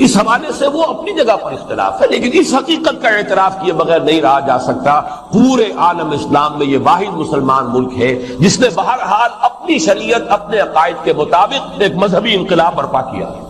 اس حوالے سے وہ اپنی جگہ پر اختلاف ہے، لیکن اس حقیقت کا اعتراف کیے بغیر نہیں رہا جا سکتا پورے عالم اسلام میں یہ واحد مسلمان ملک ہے جس نے بہرحال اپنی شریعت اپنے عقائد کے مطابق ایک مذہبی انقلاب برپا کیا ہے،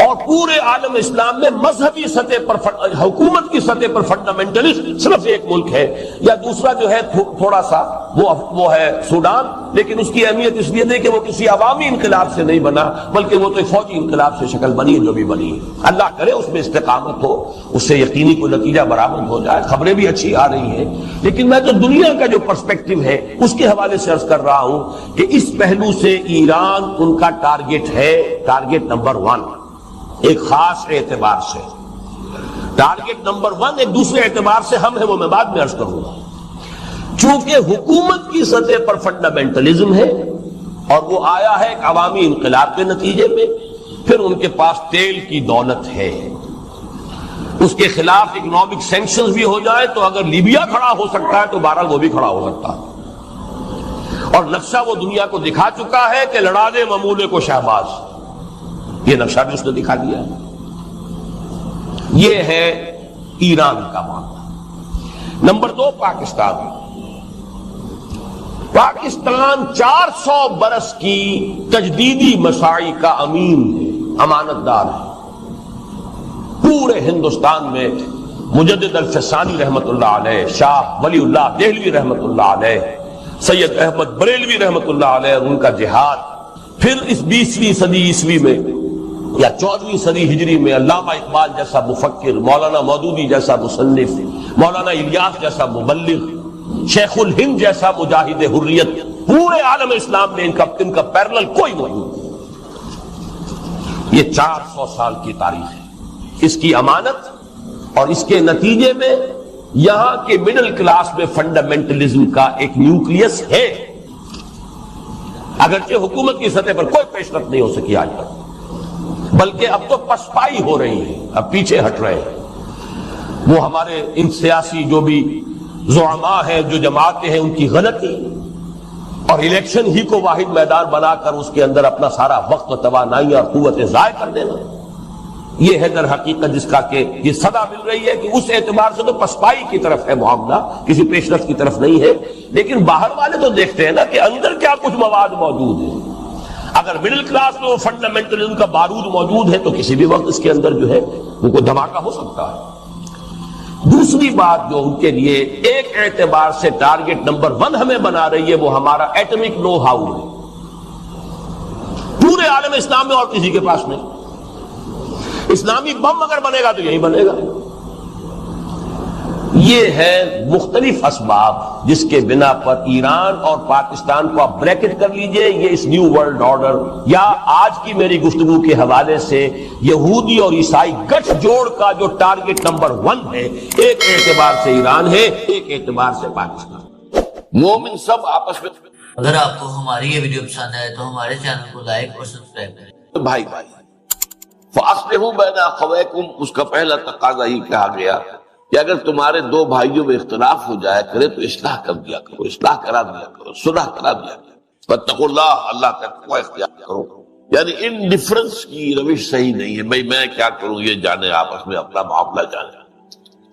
اور پورے عالم اسلام میں مذہبی سطح پر حکومت کی سطح پر فنڈامنٹلسٹ صرف ایک ملک ہے، یا دوسرا جو ہے تھوڑا سا وہ ہے سوڈان، لیکن اس کی اہمیت اس لیے نہیں کہ وہ کسی عوامی انقلاب سے نہیں بنا، بلکہ وہ تو ایک فوجی انقلاب سے شکل بنی ہے جو بھی بنی ہے۔ اللہ کرے اس میں استقامت ہو، اس سے یقینی کوئی نتیجہ برآمد ہو جائے۔ خبریں بھی اچھی آ رہی ہیں، لیکن میں تو دنیا کا جو پرسپیکٹو ہے اس کے حوالے سے عرض کر رہا ہوں کہ اس پہلو سے ایران ان کا ٹارگٹ ہے، ٹارگٹ نمبر 1 ایک خاص اعتبار سے۔ ٹارگٹ نمبر 1 ایک دوسرے اعتبار سے ہم ہے، وہ میں بعد میں عرض کروں گا۔ چونکہ حکومت کی سطح پر فنڈامنٹلزم ہے اور وہ آیا ہے ایک عوامی انقلاب کے نتیجے میں، پھر ان کے پاس تیل کی دولت ہے، اس کے خلاف اکنامک سینکشنز بھی ہو جائے تو اگر لیبیا کھڑا ہو سکتا ہے تو بہرحال وہ بھی کھڑا ہو سکتا ہے، اور نقشہ وہ دنیا کو دکھا چکا ہے کہ لڑا دے ممولے کو شہباز، یہ نقشہ بھی اس نے دکھا دیا ہے۔ یہ ہے ایران کا معاملہ۔ نمبر 2 پاکستان۔ پاکستان 400 برس کی تجدیدی مساعی کا امین ہے، امانت دار ہے۔ پورے ہندوستان میں مجدد الفسانی رحمت اللہ علیہ، شاہ ولی اللہ دہلوی رحمت اللہ علیہ، سید احمد بریلوی رحمت اللہ علیہ، ان کا جہاد، پھر اس 20ویں صدی عیسوی میں یا 14ویں صدی ہجری میں علامہ اقبال جیسا مفکر، مولانا مودودی جیسا مصنف، مولانا الیاس جیسا مبلغ، شیخ الہند جیسا مجاہد حریت، پورے عالم اسلام میں ان کا پیرلل کوئی موجود نہیں۔ یہ 400 سال کی تاریخ ہے، اس کی امانت، اور اس کے نتیجے میں یہاں کے مڈل کلاس میں فنڈامنٹلزم کا ایک نیوکلیس ہے، اگرچہ حکومت کی سطح پر کوئی پیش رفت نہیں ہو سکی آج تک، بلکہ اب تو پسپائی ہو رہی ہے، اب پیچھے ہٹ رہے ہیں۔ وہ ہمارے ان سیاسی جو بھی زعماء ہیں، جو جماعتیں ہیں، ان کی غلطی اور الیکشن ہی کو واحد میدان بنا کر اس کے اندر اپنا سارا وقت و توانائی اور قوتیں ضائع کر دینا، یہ ہے در حقیقت جس کا کہ یہ صدا مل رہی ہے کہ اس اعتبار سے تو پسپائی کی طرف ہے معاملہ، کسی پیش رفت کی طرف نہیں ہے۔ لیکن باہر والے تو دیکھتے ہیں نا کہ اندر کیا کچھ مواد موجود ہے۔ اگر مڈل کلاس میں وہ فنڈامنٹلزم کا بارود موجود ہے تو کسی بھی وقت اس کے اندر جو ہے وہ کوئی دھماکہ ہو سکتا ہے۔ دوسری بات جو ان کے لیے ایک اعتبار سے ٹارگٹ نمبر 1 ہمیں بنا رہی ہے، وہ ہمارا ایٹمک نو ہاؤ ہے۔ پورے عالم اسلام میں اور کسی کے پاس نہیں۔ اسلامی بم اگر بنے گا تو یہی بنے گا۔ یہ ہے مختلف اسباب جس کے بنا پر ایران اور پاکستان کو آپ بریکٹ کر لیجئے، یہ اس نیو ورلڈ آرڈر یا آج کی میری گفتگو کے حوالے سے یہودی اور عیسائی گٹھ جوڑ کا جو ٹارگٹ نمبر 1 ہے، ایک اعتبار سے ایران ہے، ایک اعتبار سے پاکستان۔ مومن سب آپس میں۔ اگر آپ کو ہماری یہ ویڈیو پسند آئے تو ہمارے چینل کو لائک اور سبسکرائب کریں۔ بھائی فَأَصْلِحُوا بَيْنَ أَخَوَيْكُمْ، اس کا پہلا تقاضا ہی کہا گیا کہ اگر تمہارے 2 بھائیوں میں اختلاف ہو جائے کرے تو اصلاح کر دیا کرو، اصلاح کرا دیا کرو، صلح کرا دیا کرو۔ فَاتَّقُوا اللَّهَ، اللہ کا تقوی اختیار کرو۔ یعنی ان ڈفرنس کی روش صحیح نہیں ہے، بھائی میں کیا کروں یہ جانے، آپس میں اپنا معاملہ جانے۔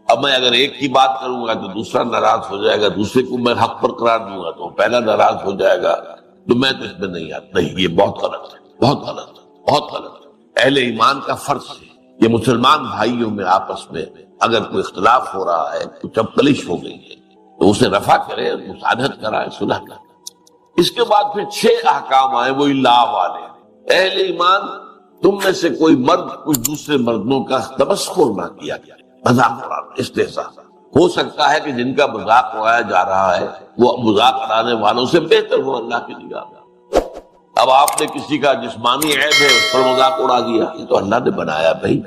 اب میں اگر ایک کی بات کروں گا تو دوسرا ناراض ہو جائے گا، دوسرے کو میں حق پر قرار دوں گا تو پہلا ناراض ہو جائے گا، تو میں تو اس میں نہیں آتا۔ نہیں، یہ بہت غلط ہے، بہت غلط ہے، بہت غلط ہے۔ اہل ایمان کا فرض ہے یہ مسلمان بھائیوں میں آپس میں اگر کوئی اختلاف ہو رہا ہے، کچھ کلش ہو گئی ہے تو اسے رفع کرے، مساعدت کرائے، صلح کرائے۔ اس کے بعد پھر 6 احکام آئے، وہ لا والے۔ اہل ایمان، تم میں سے کوئی مرد کچھ دوسرے مردوں کا تمسخر نہ کیا جائے، مذاق اڑانا، استہزاء۔ ہو سکتا ہے کہ جن کا مذاق اڑایا جا رہا ہے وہ مذاق اڑانے والوں سے بہتر ہو اللہ کی نگاہ میں۔ اب آپ نے کسی کا جسمانی عیب ہے اس پر مذاق اڑا دیا، یہ تو اللہ نے بنایا بھائی،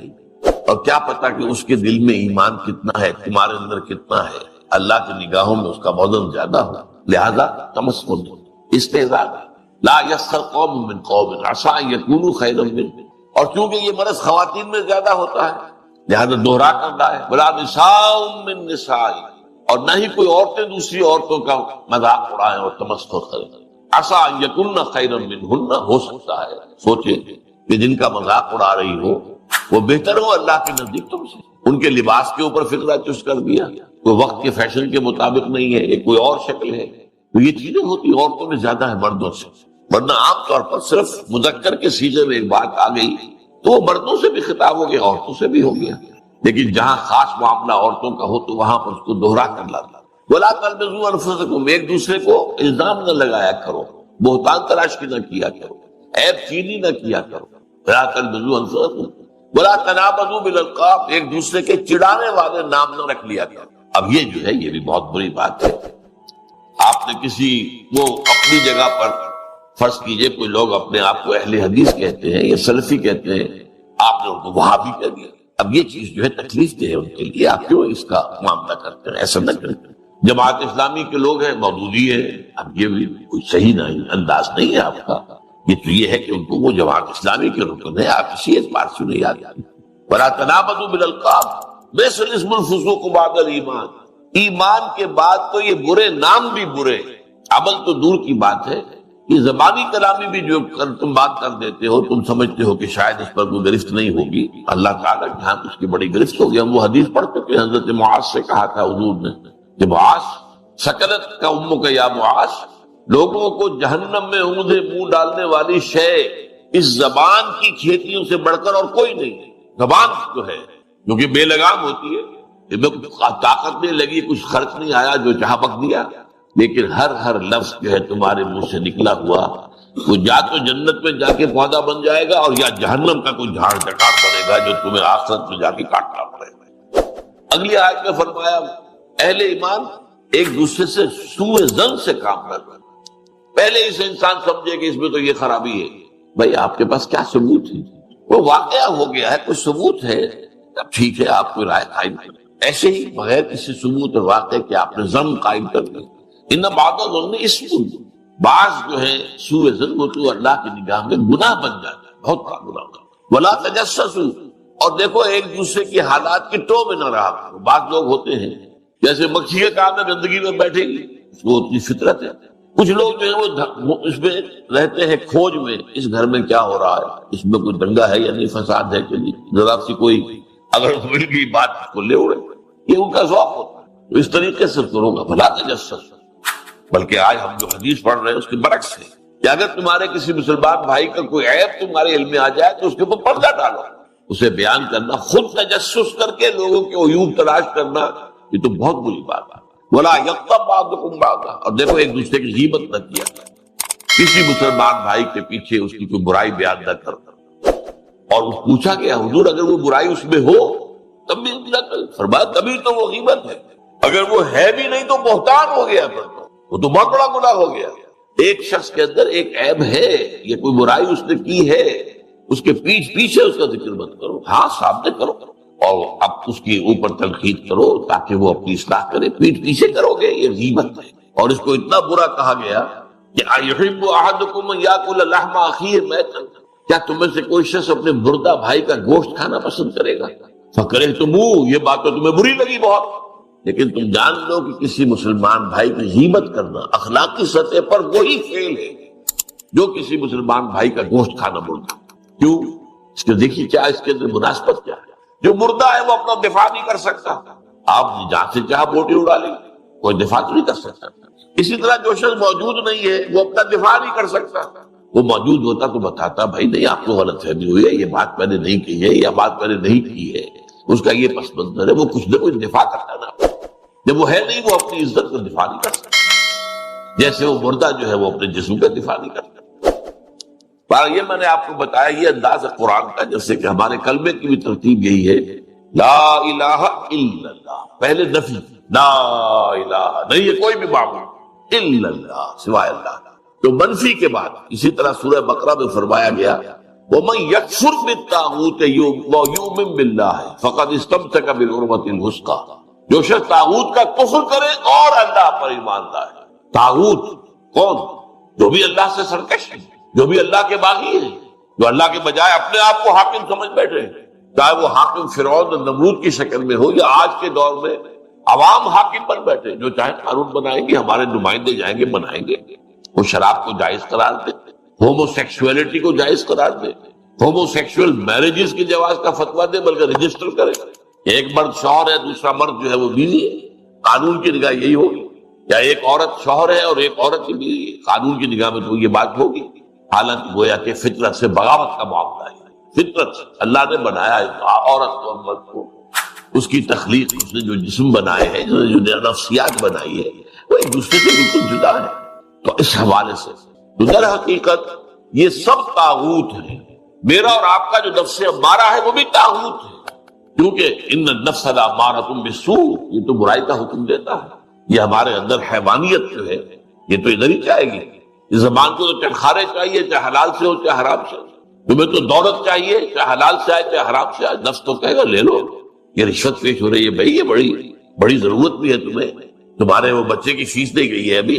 اور کیا پتا کہ اس کے دل میں ایمان کتنا ہے، تمہارے اندر کتنا ہے، اللہ کی نگاہوں میں اس کا وزن زیادہ ہو، لہذا تمسخر استہزاء۔ لا یسخر قوم من قوم عسى ان يكونوا خيرا منهم، اور چونکہ یہ مرض خواتین میں زیادہ ہوتا ہے لہذا دوہرا کر رہا ہے، ولا نساء من نساء، اور نہ ہی کوئی عورتیں دوسری عورتوں کا مذاق اڑائیں اور تمسخر کریں۔ عسى ان يكون خيرا منهن، ہو سکتا ہے، سوچیں کہ جن کا مذاق اڑا رہی ہو وہ بہتر ہو اللہ کے نزدیک تم سے. ان کے لباس کے اوپر فکرہ چست کر دیا، کوئی وقت کے فیشن کے مطابق نہیں ہے، یہ کوئی اور شکل ہے. تو یہ چیزیں ہوتی عورتوں میں زیادہ ہے مردوں سے، ورنہ عام طور پر صرف مذکر کے سیغے میں ایک بات آ گئی تو وہ مردوں سے بھی خطاب ہو گیا، عورتوں سے بھی ہو گیا. لیکن جہاں خاص معاملہ عورتوں کا ہو تو وہاں پر اس کو دوہرا کر لاتا. وَلَا تَلْمِزُوا أَنفُسَكُمْ، ایک دوسرے کو الزام نہ لگایا کرو، بہتان تراشی نہ کیا کرو، عیب چینی نہ کیا کرو. وَلَا تَلْمِزُوا أَنفُسَكُمْ وَلَا تَنَابَزُوا بِالْأَلْقَابِ، ایک دوسرے کے چڑھانے والے نام نہ رکھ لیا کرو. اب یہ جو ہے یہ بھی بہت بری بات ہے. آپ نے کسی وہ اپنی جگہ پر فرض کیجئے کوئی لوگ اپنے آپ کو اہل حدیث کہتے ہیں یا سلفی کہتے ہیں، آپ نے ان کو وہابی کہہ دیا. اب یہ چیز جو ہے تکلیف دہ ہے ان کے لیے، آپ کیوں اس کا معاملہ کرتے ہیں؟ ایسا نہ کریں. جماعت اسلامی کے لوگ ہیں، مودودی ہے، اب یہ بھی کوئی صحیح نہیں انداز نہیں ہے آپ کا. یہ تو یہ ہے کہ ان کو وہ جماعت اسلامی کے رکن ہے، آپ اسی اعتبار سے نہیں یاد آتی. وَلَا تَنَابَزُوا بِالْأَلْقَابِ بِئْسَ الِاسْمُ الْفُسُوقُ بَعْدَ الْإِيمَانِ، ایمان کے بعد تو یہ برے نام بھی برے. عمل تو دور کی بات ہے، یہ زبانی کلامی بھی جو تم بات کر دیتے ہو، تم سمجھتے ہو کہ شاید اس پر کوئی گرفت نہیں ہوگی، اللہ تعالیٰ کے ہاں اس کی بڑی گرفت ہوگی. ہم وہ حدیث پڑھ چکے، حضرت معاذ سے کہا تھا حضور نے کہ معاذ سکرت کا امک یا معاذ، لوگوں کو جہنم میں اونھے منہ ڈالنے والی شے اس زبان کی کھیتیوں سے بڑھ کر اور کوئی نہیں. زبان جو ہے جو کہ بے لگام ہوتی ہے، اس میں طاقت نہیں لگی، کچھ خرچ نہیں آیا، جو چاہا بک دیا. لیکن ہر لفظ جو ہے تمہارے منہ سے نکلا ہوا وہ یا تو جنت میں جا کے پودا بن جائے گا اور یا جہنم کا کوئی جھاڑ چٹاڑ بنے گا جو تمہیں آخرت میں جا کے کاٹنا پڑے گا. اگلی آیت میں فرمایا اہل ایمان ایک دوسرے سے سوء ظن سے کام نہ کرے. پہلے اسے انسان سمجھے کہ اس میں تو یہ خرابی ہے. بھائی آپ کے پاس کیا ثبوت ہے؟ وہ واقعہ ہو گیا ہے، کوئی ثبوت ہے اب ٹھیک ہے آپ کوئی رائے قائم کریں. ایسے ہی بغیر کسی ثبوت اور واقعے کے آپ نے ظن قائم کر دیا. ان بعض الظن اسم، بعض جو ہے سوء ظن وہ تو اللہ کی نگاہ میں گناہ بن جاتا ہے، بہت بڑا گناہ ہوتا ہے. ولا تجسسوا، اور دیکھو ایک دوسرے کی حالات کی ٹو میں نہ رہا کرو. بعض لوگ ہوتے ہیں جیسے مکھی کے کام میں گندگی میں بیٹھے گی، وہ اپنی فطرت ہے. کچھ لوگ جو ہے وہ اس میں رہتے ہیں کھوج میں، اس گھر میں کیا ہو رہا ہے، اس میں کوئی دنگا ہے یا نہیں، فساد ہے کہ نہیں، ذرا سی کوئی اگر مل گئی بات کو لے اڑے. یہ ان کا ذوق ہوتا ہے. تو اس طریقے سے کرو گا بھلا تجسس. بلکہ آج ہم جو حدیث پڑھ رہے ہیں اس کے برعکس ہے کہ اگر تمہارے کسی مسلمان بھائی کا کوئی عیب تمہارے علم میں آ جائے تو اس کے اوپر پردہ ڈالو، اسے بیان کرنا، خود تجسس کر کے لوگوں کے عیوب تلاش کرنا، یہ تو بہت بری بات ہے. وَلَا يَغْتَبْ بَعْضُكُمْ بَعْضًا، اور دیکھو ایک دوسرے کی غیبت نہ کیا کرو. کسی مسلمان بھائی کے پیچھے اس کی کوئی برائی بیان نہ کرنا. اور پوچھا گیا حضور اگر وہ برائی اس میں ہو تب بھی نہ کریں. فرمایا تبھی تو وہ غیبت ہے، اگر وہ ہے بھی نہیں تو بہتان ہو گیا، پھر وہ تو بہت بڑا گناہ ہو گیا. ایک شخص کے اندر ایک عیب ہے، یہ کوئی برائی اس نے کی ہے، اس کے پیچھے اس کا ذکر مت کرو، ہاں سامنے کرو اور اب اس کی اوپر تنقید کرو تاکہ وہ اپنی اصلاح کرے. پیچھے کرو گے یہ غیبت ہے. اور اس کو اتنا برا کہا گیا کہ یحب احدکم ان یاکل لحم اخیہ میتا، کیا تم میں سے کوئی شخص اپنے مردہ بھائی کا گوشت کھانا پسند کرے گا؟ فکرہتموہ، یہ بات تو تمہیں بری لگی بہت. لیکن تم جان لو کہ کسی مسلمان بھائی کی غیبت کرنا اخلاقی سطح پر وہی فعل ہے جو کسی مسلمان بھائی کا گوشت کھانا بولتا. کیوں؟ اس کے دیکھیے کیا اس کے اندر مناسبت کیا ہے. جو مردہ ہے وہ اپنا دفاع نہیں کر سکتا، آپ جہاں سے چاہا بوٹی اڑا لیں، کوئی دفاع تو نہیں کر سکتا. اسی طرح جو شخص موجود نہیں ہے وہ اپنا دفاع نہیں کر سکتا. وہ موجود ہوتا تو بتاتا بھائی نہیں آپ کو غلط فہمی ہوئی ہے، یہ بات میں نے نہیں کی ہے، یا بات میں نے نہیں کی ہے، اس کا یہ پس منظر ہے. وہ کچھ نہ کچھ دفاع کرتا نا. جب وہ ہے نہیں وہ اپنی عزت کا دفاع نہیں کر سکتا، جیسے وہ مردہ جو ہے وہ اپنے جسم کا دفاع نہیں کرتا. یہ میں نے آپ کو بتایا یہ انداز ہے قرآن کا، جیسے کہ ہمارے کلمے کی بھی ترتیب یہی ہے لا الہ الا اللہ. پہلے نفی، لا الہ نہیں ہے کوئی بھی معبود الا اللہ، سوائے اللہ. تو منفی کے بعد اسی طرح سورہ بقرہ میں فرمایا گیا وَمَن يَكْفُرْ بِالطَّاغُوتِ وَيُؤْمِن بِاللَّهِ فَقَدِ اسْتَمْسَكَ بِالْعُرْوَةِ الْوُثْقَىٰ. جو شخص طاغوت کا کفر کرے اور اللہ پر ایمان لائے. طاغوت کون؟ جو بھی اللہ سے سرکش ہے، جو بھی اللہ کے باغی ہے، جو اللہ کے بجائے اپنے آپ کو حاکم سمجھ بیٹھے ہیں، چاہے وہ حاکم فرعون اور نمرود کی شکل میں ہو یا آج کے دور میں عوام حاکم بن بیٹھے، جو چاہے قانون بنائیں گے، ہمارے نمائندے جائیں گے بنائیں گے. وہ شراب کو جائز قرار دے، ہومو سیکسولیٹی کو جائز قرار دے، ہومو سیکشل میرجز کے جواز کا فتویٰ دے بلکہ رجسٹر کرے. ایک مرد شوہر ہے، دوسرا مرد جو ہے وہ بیوی ہے، قانون کی نگاہ یہی ہوگی. یا ایک عورت شوہر ہے اور ایک عورت کی بیوی ہے، قانون کی نگاہ میں تو یہ بات ہوگی. حالانکہ گویا کہ فطرت سے بغاوت کا معاملہ ہے. فطرت سے اللہ نے بنایا ہے عورت اور مرد کو، اس کی تخلیق، اس نے جو جسم بنائے ہیں، جو نفسیات بنائی ہے، وہ ایک دوسرے سے بالکل جدا ہے. تو اس حوالے سے تو در حقیقت یہ سب طاغوت ہیں. میرا اور آپ کا جو نفس امارہ ہے وہ بھی طاغوت ہے، کیونکہ ان النفس لامارۃ بالسوء، یہ تو برائی کا حکم دیتا ہے. یہ ہمارے اندر حیوانیت جو ہے یہ تو ادھر ہی جائے گی. اس زبان کو تو چٹخارے چاہیے، چاہے حلال سے ہو چاہے حرام سے ہو. تمہیں تو دولت چاہیے، چاہے حلال سے آئے چاہے حرام سے آئے. نفس تو کہے گا لے لو، یہ رشوت پیش ہو رہی ہے بھائی، یہ بڑی ضرورت بھی ہے تمہیں، تمہارے وہ بچے کی فیس دے گئی ہے ابھی،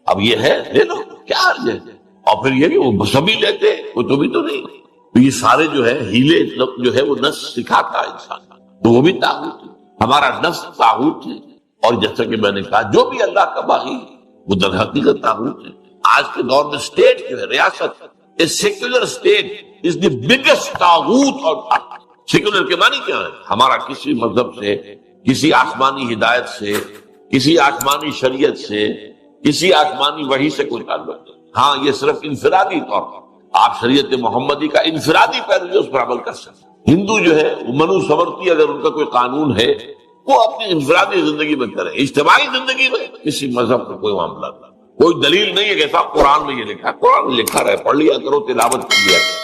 اب یہ ہے لے لو، کیا حرج ہے. اور پھر یہ کہ وہ سبھی لیتے، وہ تمہیں تو نہیں. تو یہ سارے جو ہے ہیلے جو ہے وہ نفس سکھاتا ہے انسان، تو وہ بھی طاغوت ہے. ہمارا نفس طاغوت ہے. اور جیسا کہ میں نے کہا جو بھی اللہ کا باغی ہے وہ در حقیقت طاغوت ہے. آج کے دور میں اسٹیٹ جو ہے، ریاست، secular state is the biggest طاغوت. اور سیکولر کے معنی کیا ہے؟ ہمارا کسی مذہب سے، کسی آسمانی ہدایت سے، کسی آسمانی شریعت سے، کسی آسمانی وحی سے کوئی تعلق نہیں. ہاں یہ صرف انفرادی طور پر آپ شریعت محمدی کا انفرادی پیروی اس پر عمل کر سکتے. ہندو جو ہے وہ منو سمرتی، اگر ان کا کوئی قانون ہے وہ اپنی انفرادی زندگی میں کرے. اجتماعی زندگی میں کسی مذہب کا کوئی معاملہ نہیں. کوئی دلیل نہیں ہے کہ صاحب قرآن میں یہ لکھا ہے، قرآن میں لکھا رہے، پڑھ لیا کرو، تلاوت کر لیا کرو.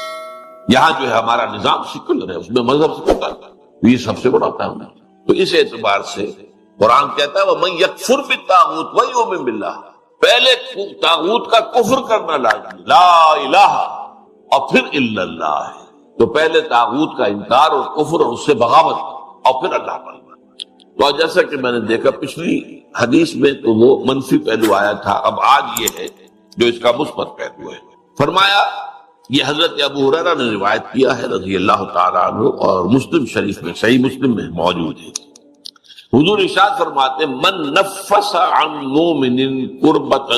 یہاں جو ہے ہمارا نظام سیکولر ہے، اس میں مذہب سے ہوتا ہے، یہ سب سے بڑا تعاون ہے. تو اس اعتبار سے قرآن کہتا ہے وَمَن يَكْفُرْ بِالطَّاغُوتِ وَيُؤْمِن بِاللَّهِ، پہلے طاغوت کا کفر کرنا لازمی، لا الہ اور پھر الا اللہ ہے. تو پہلے طاغوت کا انکار اور کفر اور اس سے بغاوت اور پھر اللہ پر. تو جیسا کہ میں نے دیکھا پچھلی حدیث میں تو وہ منفی پہلو آیا تھا، اب آج یہ ہے جو اس کا مثبت پہلو ہے. فرمایا یہ حضرت ابو ہریرہ نے روایت کیا ہے رضی اللہ تعالیٰ عنہ، اور مسلم شریف میں، صحیح مسلم میں موجود ہے. حضور ارشاد فرماتے من نفس عن مومن کربۃ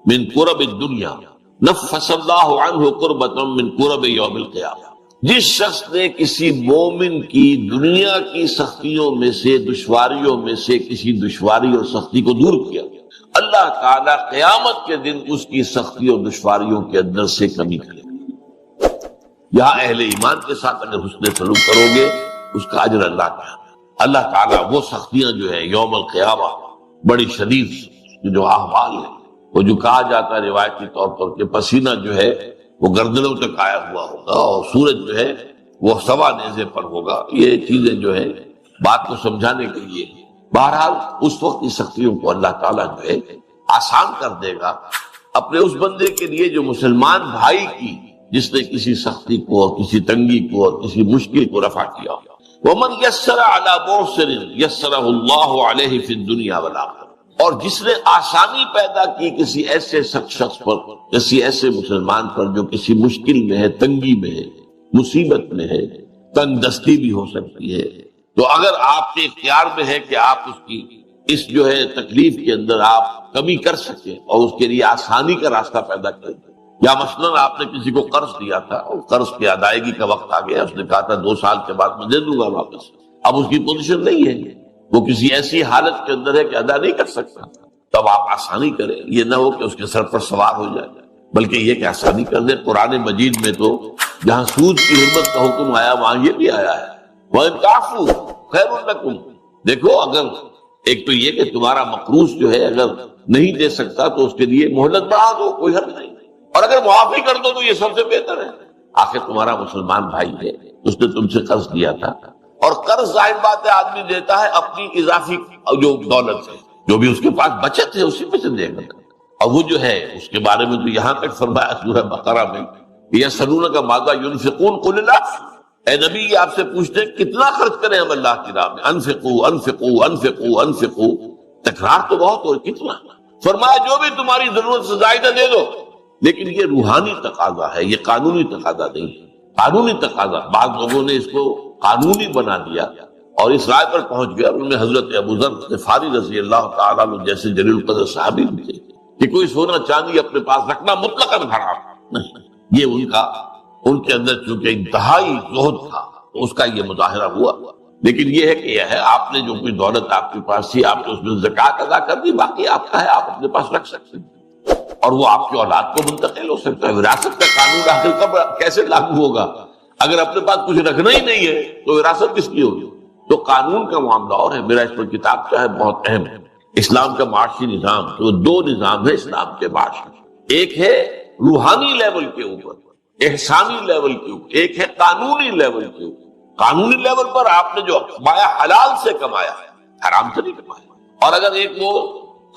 من کرب الدنیا نفس اللہ عنہ کربۃ من کرب یوم القیامہ. جس شخص نے کسی مومن کی دنیا کی سختیوں میں سے، دشواریوں میں سے کسی دشواری اور سختی کو دور کیا، اللہ تعالیٰ قیامت کے دن اس کی سختی اور دشواریوں کے اندر سے کمی کرے گا. یہاں اہل ایمان کے ساتھ اگر حسن سلوک کرو گے اس کا اجر اللہ کا. اللہ تعالیٰ وہ سختیاں جو ہے یوم القیامہ بڑی شدید جو احوال ہے، وہ جو کہا جاتا ہے روایتی طور پر کہ پسینہ جو ہے وہ گردنوں تک آیا ہوا ہوگا اور سورج جو ہے وہ سوا نیزے پر ہوگا. یہ چیزیں جو ہے بات کو سمجھانے کے لیے. بہرحال اس وقت کی سختیوں کو اللہ تعالیٰ جو ہے آسان کر دے گا اپنے اس بندے کے لیے جو مسلمان بھائی کی، جس نے کسی سختی کو اور کسی تنگی کو اور کسی مشکل کو رفع کیا. وَمَنْ يَسَّرَ عَلَى مُعْسِرٍ يَسَّرَهُ اللَّهُ عَلَيْهِ فِي الدُّنْيَا وَالْآخِرَةِ، اور جس نے آسانی پیدا کی کسی ایسے شخص پر، کسی ایسے مسلمان پر جو کسی مشکل میں ہے، تنگی میں ہے، مصیبت میں ہے، تنگ دستی بھی ہو سکتی ہے. تو اگر آپ کے اختیار میں ہے کہ آپ اس کی اس جو ہے تکلیف کے اندر آپ کمی کر سکیں اور اس کے لیے آسانی کا راستہ پیدا کر دیں. یا مثلاً آپ نے کسی کو قرض دیا تھا اور قرض کی ادائیگی کا وقت آ گیا، اس نے کہا تھا 2 سال کے بعد میں دے دوں گا واپس. اب اس کی پوزیشن نہیں ہے، وہ کسی ایسی حالت کے اندر ہے کہ ادا نہیں کر سکتا، تب آپ آسانی کریں. یہ نہ ہو کہ اس کے سر پر سوار ہو جائے، بلکہ یہ کہ آسانی کر دیں. قرآن مجید میں تو جہاں سود کی حرمت کا حکم آیا وہاں یہ بھی آیا ہے وَإِن تَعْفُوا خَيْرٌ لَكُمْ. دیکھو اگر ایک تو یہ کہ تمہارا مقروض جو ہے اگر نہیں دے سکتا تو اس کے لیے مہلت بڑھا دو، کوئی حرج نہیں، اور اگر معافی کر دو تو یہ سب سے بہتر ہے. آخر تمہارا مسلمان بھائی ہے، اس نے تم سے قرض دیا تھا، اور قرض ظاہر بات ہے آدمی دیتا ہے اپنی اضافی جو دولت ہے، جو بھی اس کے پاس بچت ہے اسی میں سے دے گا. اور وہ جو ہے اس کے بارے میں تو یہاں تک فرمایا سورہ بقرہ میں یسألونک ماذا ینفقون قل العفو، اے نبی یہ آپ سے پوچھتے ہیں کتنا خرچ کریں ہم اللہ کی راہ میں. انفقوا انفقوا انفقوا انفقوا، تکرار تو بہت ہو، کتنا؟ فرمایا جو بھی تمہاری ضرورت سے زائدہ دے دو. لیکن یہ روحانی تقاضا ہے، یہ قانونی تقاضا نہیں ہے. قانونی تقاضا بعض لوگوں نے اس کو قانونی بنا دیا اور اس رائے پر پہنچ گیا. ان میں حضرت ابو ذر غفاری رضی اللہ تعالیٰ عنہ جیسے جلیل القدر صحابی بھی تھے کہ کوئی سونا چاندی اپنے پاس رکھنا مطلقاً حرام نہیں. یہ ان کا ان کے اندر چونکہ انتہائی زہد تھا تو اس کا یہ مظاہرہ ہوا. لیکن یہ ہے کہ یہ ہے آپ نے جو کوئی دولت آپ کے پاس تھی آپ نے اس میں زکوٰۃ ادا کر دی، باقی آپ کا ہے، آپ اپنے پاس رکھ سکتے ہیں اور وہ آپ کی اولاد کو منتقل ہو سکتا ہے. وراثت کا قانون آخر کب کیسے لاگو ہوگا؟ اگر اپنے پاس کچھ رکھنا ہی نہیں ہے تو وراثت کس کی ہوگی؟ تو قانون کا معاملہ اور ہے. میرا اس پر کتاب چاہے بہت اہم ہے. اسلام کا معاشی نظام، تو دو نظام ہے اسلام کے معاشی. ایک ہے روحانی لیول کے اوپر، احسانی لیول کے اوپر، ایک ہے قانونی لیول کے اوپر. قانونی لیول پر آپ نے جو کمایا حلال سے کمایا ہے، حرام سے نہیں کمایا. اور اگر ایک وہ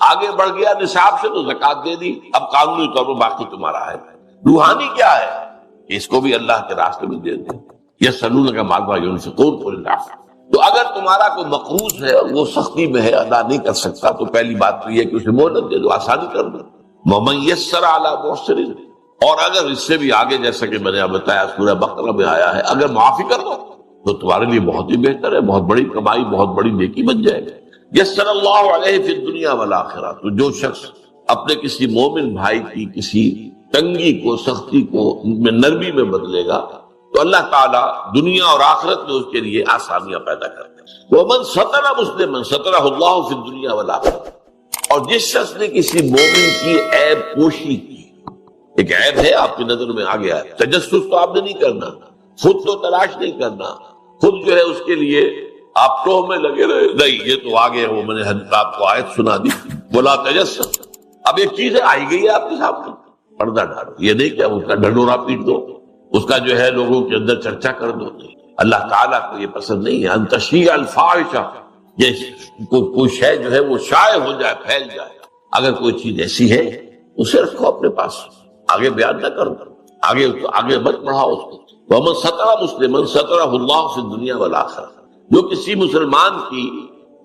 آگے بڑھ گیا نصاب سے تو زکوٰۃ دے دی، اب قانونی طور پر باقی تمہارا ہے. روحانی کیا ہے؟ اس کو بھی اللہ کے راستے میں دے دیں. یسألونک ماذا ينفقون قل العفو. تو اگر تمہارا کوئی مقروض ہے وہ سختی میں ہے، ادا نہیں کر سکتا، تو پہلی بات تو یہ کہ اسے مہلت دے دو، آسانی کر دو. ومن یسر علی معسر. اور اگر اس سے بھی آگے جیسا کہ میں نے بتایا سورہ بقرہ میں آیا ہے، اگر معافی کر دو تو تمہارے لیے بہت ہی بہتر ہے، بہت بڑی کمائی، بہت بڑی نیکی بن جائے گی. یسر اللہ علیہ فی الدنیا والآخرہ. تو جو شخص اپنے کسی مومن بھائی کی کسی تنگی کو، سختی کو نرمی میں بدلے گا تو اللہ تعالیٰ دنیا اور آخرت میں اس کے لیے آسانیاں پیدا کرتے ہیں. ومن ستر مسلما سترہ اللہ فی الدنیا والآخرہ. اور جس شخص نے کسی مومن کی عیب پوشی کی، ایک عیب ہے آپ کی نظر میں آ گیا ہے، تجسس تو آپ نے نہیں کرنا، خود تو تلاش نہیں کرنا، خود جو ہے اس کے لیے آپ ٹوہ میں لگے رہے نہیں، یہ تو آگے وہ میں نے آپ کو آیت سنا دی بولا تجسس. اب ایک چیز ہے آئی گئی ہے آپ کے سامنے، پردہ ڈالو. یہ نہیں کہ اس کا ڈھنڈورا پیٹ دو، اس کا جو ہے لوگوں کے اندر چرچا کر دو. نہیں، اللہ تعالیٰ کو یہ پسند نہیں ہے. ان تشیع الفاحشہ، یہ کوئی شے جو ہے وہ شائع ہو جائے، پھیل جائے. اگر کوئی چیز ایسی ہے اسے رکھو اپنے پاس، آگے بیان نہ کرو، آگے مت بڑھاؤ اس کو. ومن ستر مسلما سترہ اللہ فی الدنیا والآخرہ. جو کسی مسلمان کی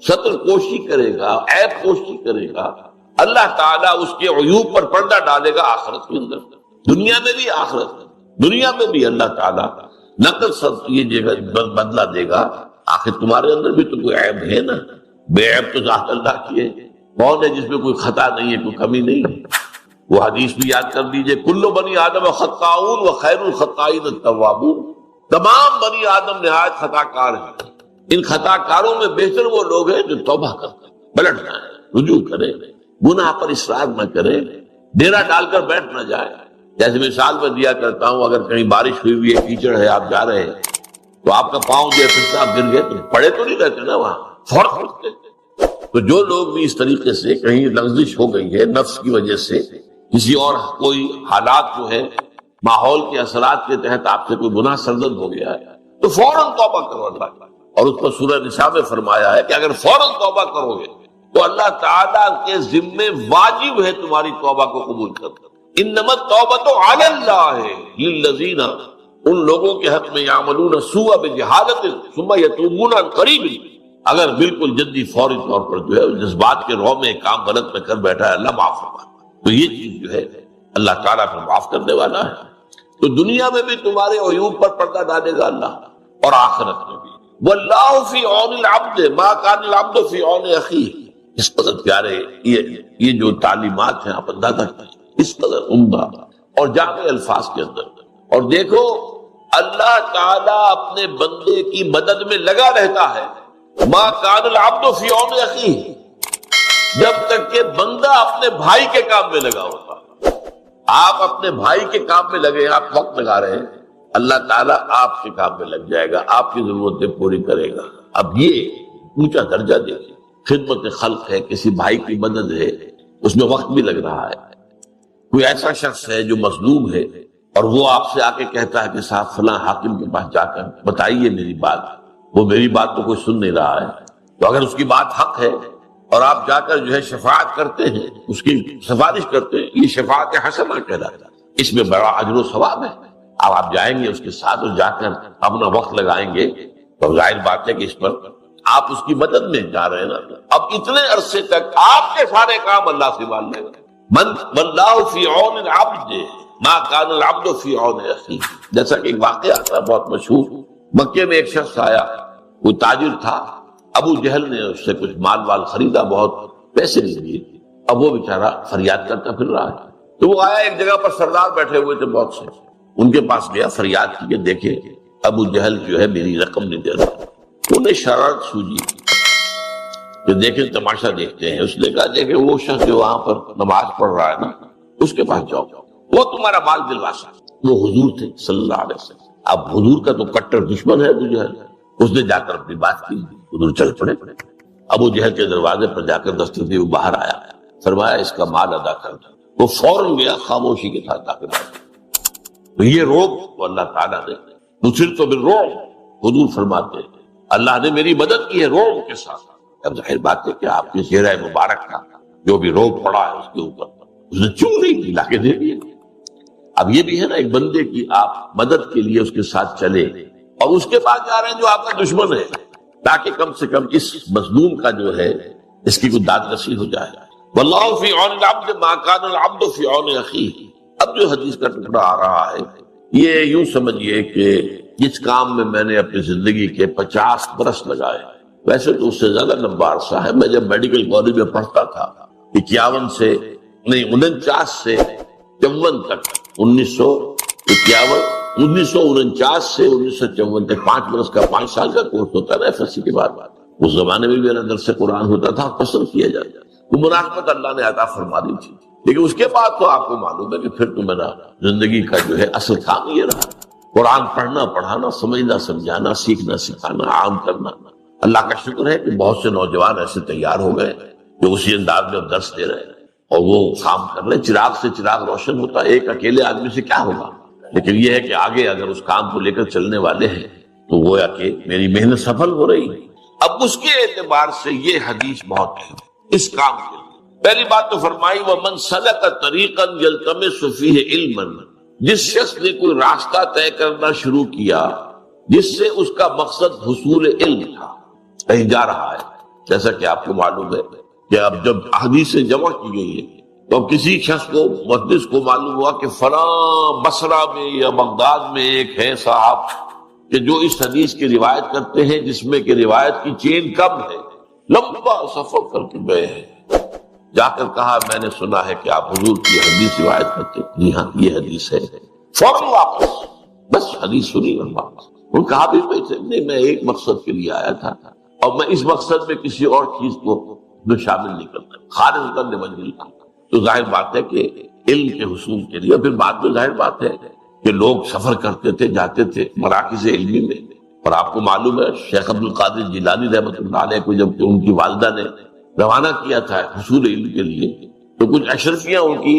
ستر کوشی کرے گا، عیب پوشی کرے گا، اللہ تعالیٰ اس کے عیوب پر پردہ ڈالے گا آخرت کے اندر، دنیا میں بھی آخرت میں. دنیا میں بھی اللہ تعالیٰ نقل سب یہ جگہ بدلہ دے گا. آخر تمہارے اندر بھی تو کوئی عیب ہے نا، بے عیب تو ذات اللہ کی ہے. کون ہے جس میں کوئی خطا نہیں ہے، کوئی کمی نہیں ہے؟ وہ حدیث بھی یاد کر دیجئے، کل بنی آدم خطاؤن وخیر الخطائین التوابون. تمام بنی آدم نہایت خطا کار ہیں، ان خطا کاروں میں بہتر وہ لوگ ہیں جو توبہ کرتے ہیں، پلٹ جائیں، رجوع کریں، گناہ پر اصرار نہ کریں، ڈیرا ڈال کر بیٹھ نہ جائیں. جیسے مثال میں دیا کرتا ہوں، اگر کہیں بارش ہوئی ہوئی ہے، کیچڑ ہے، آپ جا رہے ہیں تو آپ کا پاؤں جو ہے آپ گر گئے تو پڑے تو نہیں رہتے نا، وہاں فوراً اٹھتے. تو جو لوگ بھی اس طریقے سے کہیں لغزش ہو گئی ہے نفس کی وجہ سے، کسی اور کوئی حالات جو ہے ماحول کے اثرات کے تحت آپ سے کوئی گناہ سرزد ہو گیا ہے تو فوراً توبہ کرو. اللہ اور اس پر سورہ نساء میں فرمایا ہے کہ اگر فوراً توبہ کرو گے تو اللہ تعالیٰ کے ذمے واجب ہے تمہاری توبہ کو قبول کرنا. انما التوبۃ علی اللہ للذین، ان لوگوں کے حق میں یعملون السوء بجہالۃ ثم یتوبون عن قریب. اگر بالکل جلدی فوری طور پر جو ہے جذبات کے رو میں کام غلط میں کر بیٹھا ہے، اللہ معاف فرمائے. تو یہ چیز جو ہے اللہ تعالیٰ پھر معاف کرنے والا ہے. تو دنیا میں بھی تمہارے عیوب پر پردہ ڈالے گا اللہ، اور آخرت میں بھی. واللہ فی عون العبد ما کان العبد فی عون اخیہ. اس قدر پیارے یہ جو تعلیمات ہیں آپ اندازہ کریں، اس قدر عمدہ اور جامع الفاظ کے اندر. اور دیکھو اللہ تعالیٰ اپنے بندے کی مدد میں لگا رہتا ہے. ما کان العبد فی عون اخیہ، جب تک کہ بندہ اپنے بھائی کے کام میں لگا ہوتا. آپ اپنے بھائی کے کام میں لگے، آپ وقت لگا رہے ہیں، اللہ تعالیٰ آپ کے کام میں لگ جائے گا، آپ کی ضرورتیں پوری کرے گا. اب یہ اونچا درجہ دیکھیں، خدمت خلق ہے، کسی بھائی کی مدد ہے، اس میں وقت بھی لگ رہا ہے. کوئی ایسا شخص ہے جو مظلوم ہے اور وہ آپ سے آ کے کہتا ہے کہ صاحب فلاں حاکم کے پاس جا کر بتائیے میری بات، وہ میری بات تو کوئی سن نہیں رہا ہے. تو اگر اس کی بات حق ہے اور آپ جا کر جو ہے شفاعت کرتے ہیں، اس کی سفارش کرتے ہیں، یہ شفاعت حسنہ کہلاتا ہے. اس میں بڑا اجر و ثواب ہے. اب آپ جائیں گے اس کے ساتھ اور جا کر اپنا وقت لگائیں گے تو ظاہر بات ہے کہ اس پر آپ اس کی مدد میں جا رہے ہیں نا. اب اتنے عرصے تک آپ کے سارے کام اللہ سے مان لے گا. واللہ فی عون العبد ما کان العبد فی عون اخیہ. جیسا کہ ایک واقعہ تھا بہت مشہور، مکے میں ایک شخص آیا، کوئی تاجر تھا، ابو جہل نے اس سے کچھ مال خریدا، بہت پیسے نہیں دیے. اب وہ بیچارہ فریاد کرتا پھر رہا ہے. تو وہ آیا، ایک جگہ پر سردار بیٹھے ہوئے تھے بہت سے، ان کے پاس گیا، فریاد کی کہ دیکھے ابو جہل جو ہے میری رقم نہیں دے رہا۔ انہیں شرارت سوجی کہ دیکھیں تماشا دیکھتے ہیں۔ اس نے کہا دیکھیں وہ شخص جو وہاں پر نماز پڑھ رہا ہے نا، اس کے پاس جاؤ، وہ تمہارا مال دلوا سکتا۔ وہ حضور تھے صلی اللہ علیہ وسلم۔ اب حضور کا تو کٹر دشمن ہے ابو جہل، اس نے جا کر اپنی بات کی، حضور چل پڑے۔ ابو جہل کے دروازے پر جا کر دستک دی، وہ باہر آیا، فرمایا اس کا مال ادا کر دو۔ وہ فوراً گیا، خاموشی کے ساتھ داخل ہو گیا۔ تو یہ روب وہ اللہ تعالیٰ نے نصرت بالرعب، حضور فرماتے ہیں اللہ نے میری مدد کی ہے روب کے ساتھ۔ اب ظاہر بات ہے کہ آپ کے چہرہ مبارک کا جو بھی روب پڑا ہے اس کے اوپر اس نے چوں نہیں کی، لا کے دے دیا۔ اب یہ بھی ہے نا ایک بندے کی آپ مدد کے لیے اس کے ساتھ چلے اور اس کے پاس جا رہے ہیں جو آپ کا دشمن ہے، تاکہ کم سے کم اس مظلوم کا جو ہے اس کی کوئی داد رسی ہو جائے۔ واللہ فی عون العبد ما کان العبد فی عون اخیہ۔ اب جو حدیث کا ٹکڑا آ رہا ہے یہ یوں سمجھیے کہ جس کام میں نے اپنی زندگی کے 50 برس لگائے، ویسے تو اس سے زیادہ لمبا عرصہ ہے۔ میں جب میڈیکل کالج میں پڑھتا تھا 49 سے 49 سے 54 تک، 1949 سے 1954 تک 5 برس کا 5 سال کا کورس ہوتا ہے FSC کے بعد۔ اس زمانے میں میرا درس قرآن ہوتا تھا، پسند کیا جاتا، وہ مناسبت اللہ نے عطا فرما دی تھی۔ لیکن اس کے بعد تو آپ کو معلوم ہے کہ پھر تو میرا زندگی کا جو ہے اصل کام یہ رہا، قرآن پڑھنا پڑھانا، سمجھنا سمجھانا، سیکھنا سکھانا، عام کرنا۔ اللہ کا شکر ہے کہ بہت سے نوجوان ایسے تیار ہو گئے جو اسی انداز میں درس دے رہے ہیں اور وہ کام کر رہے ہیں۔ چراغ سے چراغ روشن ہوتا ہے، ایک اکیلے آدمی سے کیا ہوگا؟ لیکن یہ ہے کہ آگے اگر اس کام کو لے کر چلنے والے ہیں تو گویا کہ میری محنت سفل ہو رہی ہے۔ اب اس کے اعتبار سے یہ حدیث بہت ہے اس کام کے لیے۔ پہلی بات تو فرمائی وَمَنْ سَلَكَ طَرِيقًا يَلْتَمِسُ فِيهِ عِلْمًا، جس شخص نے کوئی راستہ طے کرنا شروع کیا جس سے اس کا مقصد حصول علم تھا، کہیں جا رہا ہے، جیسا کہ آپ کو معلوم ہے کہ اب جب حدیثیں جمع کی گئی ہے تو اب کسی شخص کو محدث کو معلوم ہوا کہ فلاں بصرہ میں یا بغداد میں ایک ہے صاحب کہ جو اس حدیث کی روایت کرتے ہیں، جس میں کہ روایت کی چین کم ہے، لمبا سفر کر کے گئے ہیں، جا کر کہا میں نے سنا ہے کہ آپ حضور کی حدیث روایت کرتے ہیں۔ جی ہاں یہ حدیث ہے۔ فوراً واپس، بس حدیث سنی اور واپس۔ ان کہا بھی نہیں، میں ایک مقصد کے لیے آیا تھا اور میں اس مقصد میں کسی اور چیز کو میں شامل نہیں کرتا، خارج کرنے بن تھا۔ تو ظاہر بات ہے کہ علم کے حصول کے لیے، پھر بعد میں ظاہر بات ہے کہ لوگ سفر کرتے تھے، جاتے تھے مراکز علمی میں، اور آپ کو معلوم ہے شیخ عبد القادر جیلانی رحمۃ اللہ علیہ کو جب ان کی والدہ نے روانہ کیا تھا حصول علم کے لیے، تو کچھ اشرفیاں ان کی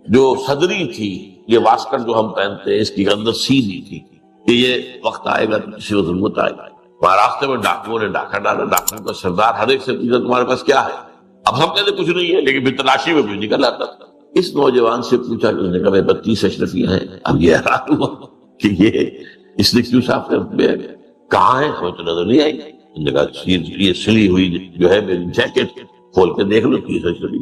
جو صدری تھی، یہ واسکٹ جو ہم پہنتے ہیں اس کی اندر سیدھی تھی کہ یہ وقت آئے گا تو کسی کو ضرورت آئے گا۔ وہاں راستے میں ڈاکوؤں نے ڈاکہ ڈالا، ڈاکوؤں کا سردار ہر ایک سے پوچھا تمہارے پاس کیا ہے؟ اب ہم کہتے کچھ نہیں ہے، لیکن پھر تلاشی میں بھی نکل آتا تھا۔ اس نوجوان سے پوچھا کہ اس نے کہا 32 اشرفیاں ہیں۔ اب یہ حیران ہوا کہ یہ اس نے کیوں صاف کر دیا، کہاں ہے؟ ہمیں تو نظر نہیں آئی۔ اس نے کہا یہ سلی ہوئی جو ہے میری جیکٹ کھول کے دیکھ لو 30 اشرفی۔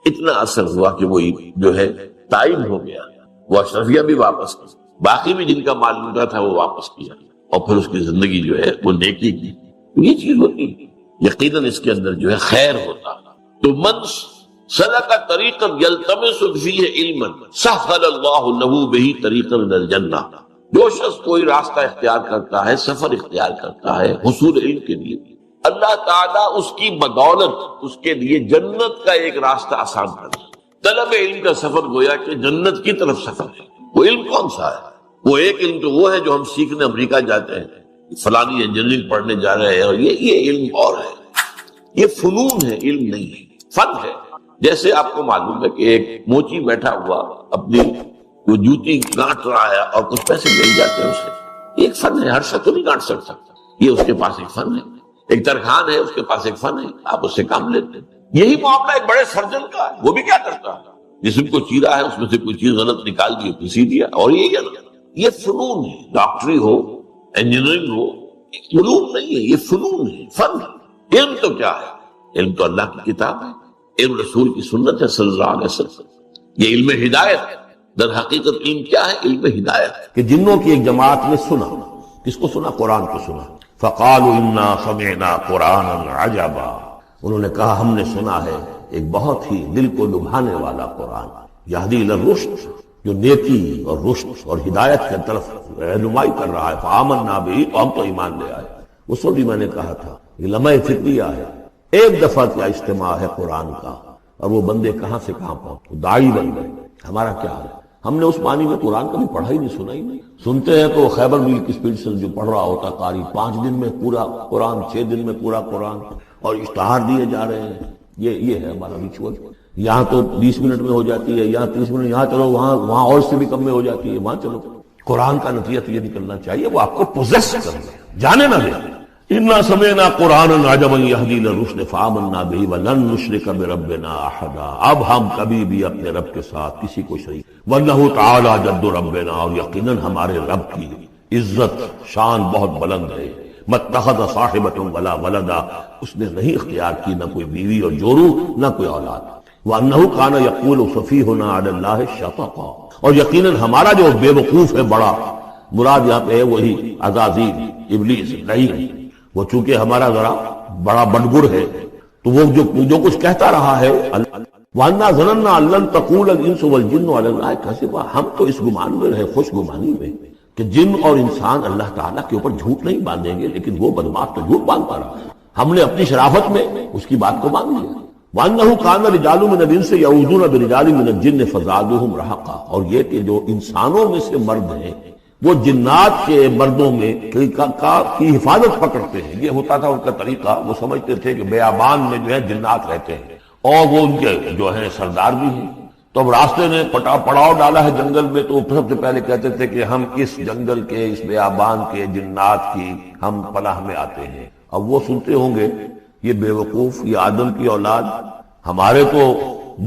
اتنا اثر ہوا کہ وہ جو ہے تائب ہو گیا، وہ اشرفیہ بھی واپس کی، باقی بھی جن کا مال ملتا تھا وہ واپس کیا، اور پھر اس کی زندگی جو ہے وہ نیکی کی۔ یہ چیز ہوتی یقیناً اس کے اندر جو ہے خیر ہوتا۔ تو من سلک طریقا یلتمس فیہ علما سہل اللہ لہ بہ طریقا الی الجنہ، جو شخص کوئی راستہ اختیار کرتا ہے، سفر اختیار کرتا ہے حصول علم کے لیے، اللہ تعالیٰ اس کی بدولت اس کے لیے جنت کا ایک راستہ آسان کر دے۔ طلب علم کا سفر گویا کہ جنت کی طرف سفر ہے۔ وہ علم کون سا ہے؟ وہ ایک علم تو وہ ہے جو ہم سیکھنے امریکہ جاتے ہیں، فلانی انجینئرنگ پڑھنے جا رہے ہیں، اور یہ علم اور ہے، یہ فنون ہے، علم نہیں ہے، فن ہے۔ جیسے آپ کو معلوم ہے کہ ایک موچی بیٹھا ہوا اپنی وہ جوتی گانٹ رہا ہے اور کچھ پیسے مل جاتے ہیں اسے، یہ ایک فن ہے، ہر شخص تو نہیں گانٹ سکتا، یہ اس کے پاس ایک فن ہے۔ ایک ترخان ہے، اس کے پاس ایک فن ہے، آپ اس سے کام لیتے ہیں۔ یہی معاملہ ایک بڑے سرجن کا ہے، وہ بھی کیا کرتا ہے، جسم کو چیرا ہے اس میں سے کوئی چیز غلط نکال دی، کسی دیا، اور یہ فنون ہے۔ ڈاکٹری ہو، انجینئرنگ ہو، فنون نہیں ہے، یہ فنون ہے، فن ہے۔ علم تو کیا ہے؟ علم تو اللہ کی کتاب ہے، علم رسول کی سنت ہے صلی اللہ علیہ وسلم، یہ علم ہدایت ہے۔ در حقیقت علم کیا ہے؟ علم ہدایت، کہ جنوں کی ایک جماعت نے سنا، کس کو سنا؟ قرآن کو سنا۔ فقالوا انا سمعنا قرانا عجبا، انہوں نے کہا ہم نے سنا ہے ایک بہت ہی دل کو لبھانے والا قرآن، یہدی الی الرشد، جو نیکی اور رشد اور ہدایت کی طرف رہنمائی کر رہا ہے، فآمنا بہ، تو ہم تو ایمان لے آئے۔ اس وقت بھی میں نے کہا تھا یہ لمحہ فکریہ ہے، ایک دفعہ کیا اجتماع ہے قرآن کا، اور وہ بندے کہاں سے کہاں پہنچ، داعی بن گئے۔ ہمارا کیا حال ہے؟ ہم نے اس معنی میں قرآن کبھی پڑھا ہی نہیں، سنا ہی نہیں۔ سنتے ہیں تو خیبر میل کی سپیڈ سے جو پڑھ رہا ہوتا قاری، 5 دن میں پورا قرآن، 6 دن میں پورا قرآن، اور اشتہار دیے جا رہے ہیں۔ یہ ہے ہمارا ریچول۔ یہاں تو 20 منٹ میں ہو جاتی ہے، یہاں 30 منٹ، یہاں چلو وہاں اور سے بھی کم میں ہو جاتی ہے، وہاں چلو۔ قرآن کا نتیجہ تو یہ نکلنا چاہیے وہ آپ کو پوزیس کر لے، جانے نہ دے۔ انا سمعنا قرآنا عجبا یہدی الی الرشد فآمنا بہ ولن نشرک بربنا احدا۔ اب ہم کبھی بھی اپنے رب کے ساتھ کسی کو شریک، وانہ تعالی جد ربنا، اور یقیناً ہمارے رب کی عزت شان بہت بلند ہے۔ متخذ صاحبۃ ولا ولدا، اس نے نہیں اختیار کی نہ کوئی بیوی اور جورو نہ کوئی اولاد۔ وانہ کان یقول سفیہنا علی اللہ شططا، اور یقیناً ہمارا جو بے وقوف ہے بڑا، مراد یہاں پہ ہے وہی عزازیل ابلیس لعین، وہ چونکہ ہمارا ذرا بڑا بڑگر ہے تو وہ جو کچھ کہتا رہا ہے، وَأَنَّا ظَنَنَّا أَن لَّن تَقُولَ الْإِنسُ وَالْجِنُّ عَلَى اللَّهِ كَذِبًا، ہم تو اس گمان میں رہے، خوش گمانی میں، کہ جن اور انسان اللہ تعالیٰ کے اوپر جھوٹ نہیں باندھیں گے، لیکن وہ بدماش تو جھوٹ باندھتا رہا۔ ہم نے اپنی شرافت میں اس کی بات کو مان لیا۔ وَأَنَّهُ كَانَ رِجَالٌ مِّنَ الْإِنسِ يَعُوذُونَ بِرِجَالٍ مِّنَ الْجِنِّ فَزَادُوهُمْ رَهَقًا، اور یہ کہ جو انسانوں میں سے مرد ہیں وہ جنات کے مردوں میں کی حفاظت پکڑتے ہیں۔ یہ ہوتا تھا ان کا طریقہ، وہ سمجھتے تھے کہ بیابان میں جو ہے جنات رہتے ہیں اور وہ ان کے جو ہیں سردار بھی ہیں، تو اب راستے نے پڑاؤ ڈالا ہے جنگل میں، تو سب سے پہلے کہتے تھے کہ ہم اس جنگل کے، اس بیابان کے جنات کی ہم پناہ میں آتے ہیں۔ اب وہ سنتے ہوں گے یہ بے وقوف، یہ آدم کی اولاد، ہمارے تو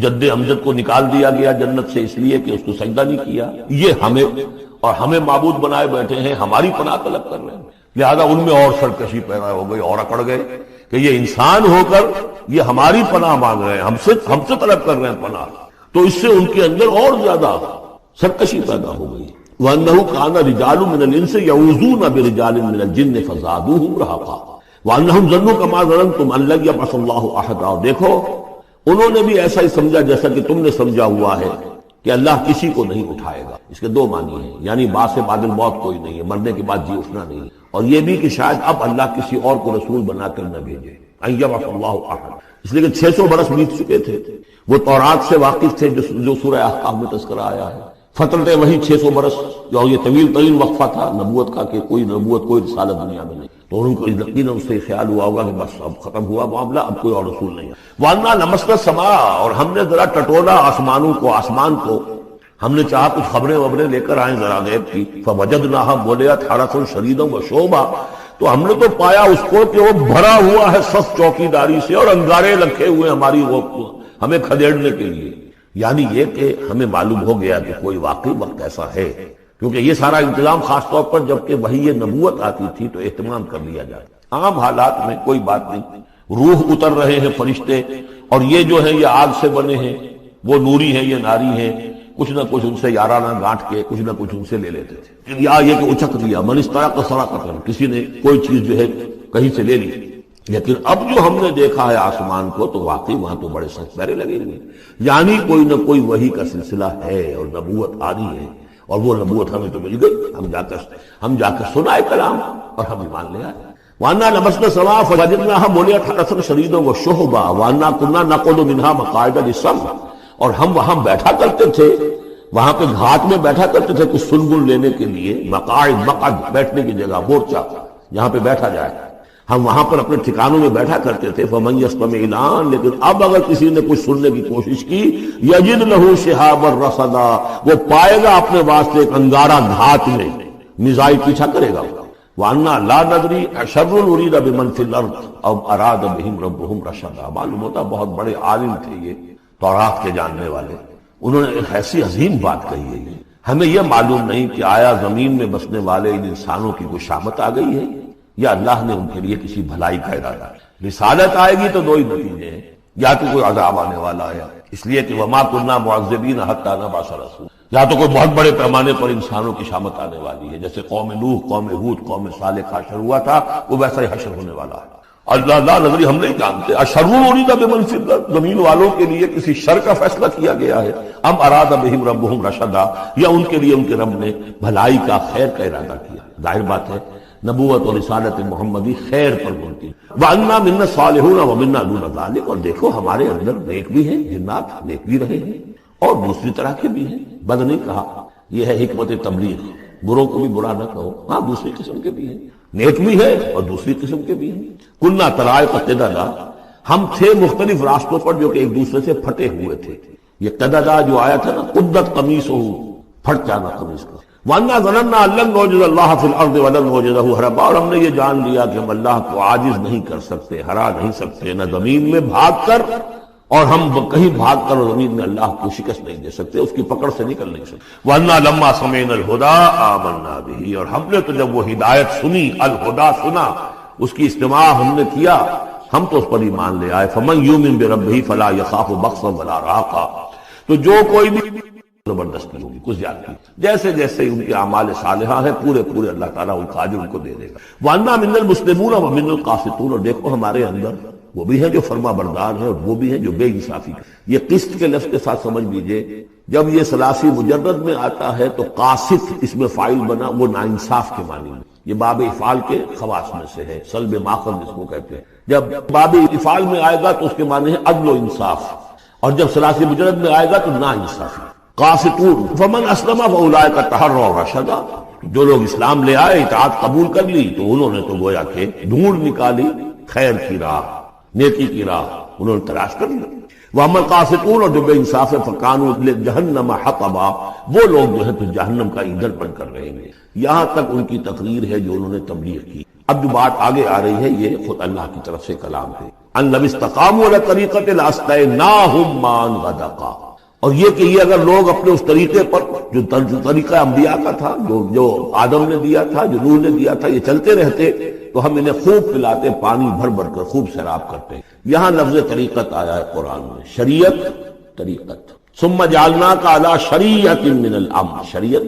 جد امجد کو نکال دیا گیا جنت سے اس لیے کہ اس کو سجدہ نہیں کیا، یہ ہمیں معبود بنائے بیٹھے ہیں، ہماری پناہ طلب کر رہے ہیں۔ لہذا ان میں اور سرکشی پیدا ہو گئی اور اکڑ گئے کہ یہ انسان ہو کر یہ ہماری پناہ مانگ رہے ہیں، ہم سے طلب کر رہے ہیں پناہ، تو اس سے ان کے اندر اور زیادہ سرکشی پیدا ہو گئی۔ وَأَنَّهُ كَانَ رِجَالٌ مِّنَ الْإِنسِ يَعُوذُونَ بِرِجَالٍ مِّنَ الْجِنِّ فَزَادُوهُمْ رَهَقًا وَأَنَّهُمْ ظَنُّوا كَمَا ظَنَنتُمْ أَن لَّن يَبْعَثَ اللَّهُ أَحَدًا، اور دیکھو انہوں نے بھی ایسا ہی سمجھا جیسا کہ تم نے سمجھا ہوا ہے کہ اللہ کسی کو نہیں اٹھائے گا۔ اس کے 2 معنی ہیں، یعنی بعد سے بعد الموت کوئی نہیں ہے، مرنے کے بعد جی اٹھنا نہیں ہے، اور یہ بھی کہ شاید اب اللہ کسی اور کو رسول بنا کر نہ بھیجے، ان یبعث اللہ احد، اس لیے کہ 600 برس بیت چکے تھے، وہ تورات سے واقف تھے جو سورہ احقاف میں تذکرہ آیا ہے، فترت وہی 600 برس، جو یہ طویل ترین وقفہ تھا نبوت کا کہ کوئی نبوت کوئی رسالت دنیا میں نہیں، تو ان کو یقیناً اس سے خیال ہوا ہوگا کہ بس اب ختم ہوا معاملہ، اب کوئی اور رسول نہیں ہے۔ وَأَنَّا لَمَسْنَا السَّمَاءَ، اور ہم نے ذرا ٹٹولا آسمان کو، ہم نے چاہا کچھ خبریں لے کر آئیں ذرا غیب کی، فَوَجَدْنَاهَا مُلِئَتْ حَرَسًا شَدِيدًا وَشُعُبًا، تو ہم نے تو پایا اس کو کہ وہ بھرا ہوا ہے صف چوکیداری سے، اور انگارے رکھے ہوئے ہماری وہ ہمیں کھدیڑنے کے لیے۔ یعنی یہ کہ ہمیں معلوم ہو گیا کہ کوئی واقعی وقت ایسا ہے، کیونکہ یہ سارا انتظام خاص طور پر جبکہ وہی یہ نبوت آتی تھی تو اہتمام کر لیا جائے۔ عام حالات میں کوئی بات نہیں، روح اتر رہے ہیں فرشتے، اور یہ جو ہے یہ آگ سے بنے ہیں، وہ نوری ہیں یہ ناری ہیں، کچھ نہ کچھ ان سے یارانہ گانٹ کے کچھ نہ کچھ ان سے لے لیتے تھے، یا یہ کہ اچک لیا، من استراق سراقۃ، کسی نے کوئی چیز جو ہے کہیں سے لے لی۔ لیکن اب جو ہم نے دیکھا ہے آسمان کو تو واقعی وہاں تو بڑے سخت پہرے لگے ہوئے، یعنی کوئی نہ کوئی وحی کا سلسلہ ہے اور نبوت آنی ہے، اور وہ نبوت ہمیں تو مل گئی، ہم جا کر سنائے کلام اور ہم ایمان لے آئے۔ وَأَنَّا لَمَسْنَا السَّمَاءَ فَوَجَدْنَاهَا مُلِئَتْ حَرَسًا شَدِيدًا وَشُهُبًا وَأَنَّا كُنَّا نَقْعُدُ مِنْهَا مَقَاعِدَ لِلسَّمْعِ، اور ہم وہاں بیٹھا کرتے تھے، وہاں پہ گھاٹ میں بیٹھا کرتے تھے کچھ سنگل لینے کے لیے، مقعد بیٹھنے کی جگہ، مورچہ جہاں پہ بیٹھا جائے، ہم وہاں پر اپنے ٹھکانوں میں بیٹھا کرتے تھے۔ فَمَن يَسْتَمِعِ الْآنَ، لیکن اب اگر کسی نے کچھ سننے کی کوشش کی، يَجِدْ لَهُ شِهَابًا رَصَدًا، وہ پائے گا اپنے واسطے ایک انگارہ گھات میں، میزائل پیچھا کرے گا۔ وَأَنَّا لَا نَدْرِي أَشَرٌّ أُرِيدَ بِمَنْ فِي الْأَرْضِ أَوْ أَرَادَ بِهِمْ رَبُّهُمْ رَشَدًا، معلوم ہوتا بہت بڑے عالم تھے یہ تورات کے جاننے والے، انہوں نے ایک ایسی عظیم بات کہی ہے، ہمیں یہ معلوم نہیں کہ آیا زمین میں بسنے والے ان انسانوں کی کوئی شامت آ گئی ہے یا اللہ نے ان کے لیے کسی بھلائی کا ارادہ ہے۔ رسالت آئے گی تو 2 ہی نتیجے ہیں، یا تو کوئی عذاب آنے والا ہے، اس لیے کہ وما كنا معذبین حتی نبعث رسولا، یا تو کوئی بہت بڑے پیمانے پر انسانوں کی شامت آنے والی ہے، جیسے قوم نوح، قوم ہود، قوم صالح کا حشر ہوا تھا، وہ ویسا ہی حشر ہونے والا ہے۔ اللہ لا ندری، ہم نہیں جانتے، اشر ارید بمن فی الارض، زمین والوں کے لیے کسی شر کا فیصلہ کیا گیا ہے، ام اراد بہم ربہم رشدا، یا ان کے لیے ان کے رب نے بھلائی کا، خیر کا ارادہ کیا۔ ظاہر بات ہے نبوت اور رسالت محمدی خیر پر بولتی۔ وَأَنَّا مِنَّا الصَّالِحُونَ وَمِنَّا دُونَ ذَلِكَ، اور دیکھو ہمارے اندر نیک بھی ہیں، جنات نیک بھی رہے ہیں اور دوسری طرح کے بھی ہیں۔ بد نہیں کہا، یہ ہے حکمت تبلیغ، بروں کو بھی برا نہ کہو، ہاں دوسری قسم کے بھی ہیں، نیک بھی ہے اور دوسری قسم کے بھی ہیں۔ کُنَّا طَرَائِقَ قِدَدًا، ہم تھے مختلف راستوں پر جو کہ ایک دوسرے سے پھٹے ہوئے تھے۔ یہ قددا جو آیا تھا نا، قدت قمیصہ، پھٹ جانا قمیص کا۔ وَأَنَّا ظَنَنَّا أَن لَّن نُعْجِزَ اللَّهَ فِي الْأَرْضِ وَلَن نُعْجِزَهُ هَرَبًا، اور ہم نے یہ جان لیا کہ ہم اللہ کو عاجز نہیں کر سکتے، ہرا نہیں سکتے، نہ زمین میں بھاگ کر، اور ہم کہیں بھاگ کر زمین میں اللہ کو شکست نہیں دے سکتے، اس کی پکڑ سے نکل نہیں سکتے۔ وَأَنَّا لَمَّا سَمِعْنَا الْهُدَىٰ آمَنَّا بِهِ، اور ہم نے تو جب وہ ہدایت سنی، الہدا سنا، اس کی استماع ہم نے کیا، ہم تو اس پر ایمان لے آئے۔ فَمَن يُؤْمِن بِرَبِّهِ فَلَا يَخَافُ بَخْسًا وَلَا رَهَقًا، تو جو کوئی بھی زبردستی ہوگی، کچھ زیادتی، جیسے جیسے ان کے اعمال صالحہ ہیں پورے پورے اللہ تعالیٰ ان کا اجر ان کو دے دے گا۔ وَأَنَّا مِنَّا الْمُسْلِمُونَ وَمِنَّا الْقَاسِطُونَ، اور دیکھو ہمارے اندر وہ بھی ہیں جو فرما بردار ہیں اور وہ بھی ہیں جو بے انصافی۔ یہ قسط کے لفظ کے ساتھ سمجھ لیجئے، جب یہ ثلاثی مجرد میں آتا ہے تو قاسط اس میں فاعل بنا، وہ ناانصاف کے معنی میں، یہ باب افعال کے خواص میں سے ہے، سلب ماخذ جس کو کہتے ہیں۔ جب باب افعال میں آئے گا تو اس کے معنی ہے عدل و انصاف، اور جب ثلاثی مجرد میں آئے گا تو ناانصافی۔ قاسطون فمن اسلم فاولئک تحروا رشدا، جو لوگ اسلام لے آئے، اطاعت قبول کر لی، تو انہوں نے تو گویا کہ ڈھونڈ نکالی خیر کی راہ، نیکی کی راہ انہوں نے تلاش کر لی۔ وَأَمَّا الْقَاسِطُونَ، اور جو بے انصاف ہے، فَكَانُوا لِجَهَنَّمَ حَطَبًا، وہ لوگ جو ہے تو جہنم کا ایندھن بن کر رہیں گے۔ یہاں تک ان کی تقریر ہے جو انہوں نے تبلیغ کی۔ اب جو بات آگے آ رہی ہے یہ خود اللہ کی طرف سے کلام ہے۔ أَن لَوِ اسْتَقَامُوا عَلَى الطَّرِيقَةِ لَأَسْقَيْنَاهُم مَّاءً غَدَقًا، اور یہ کہ یہ اگر لوگ اپنے اس طریقے پر جو طریقہ انبیاء کا تھا، جو آدم نے دیا تھا، جو نوح نے دیا تھا، یہ چلتے رہتے تو ہم انہیں خوب پلاتے، پانی بھر بھر کر خوب سیراب کرتے۔ یہاں لفظ طریقت آیا ہے قرآن میں، شریعت، طریقت۔ ثم جعلناک علی شریعۃ من الامر، شریعت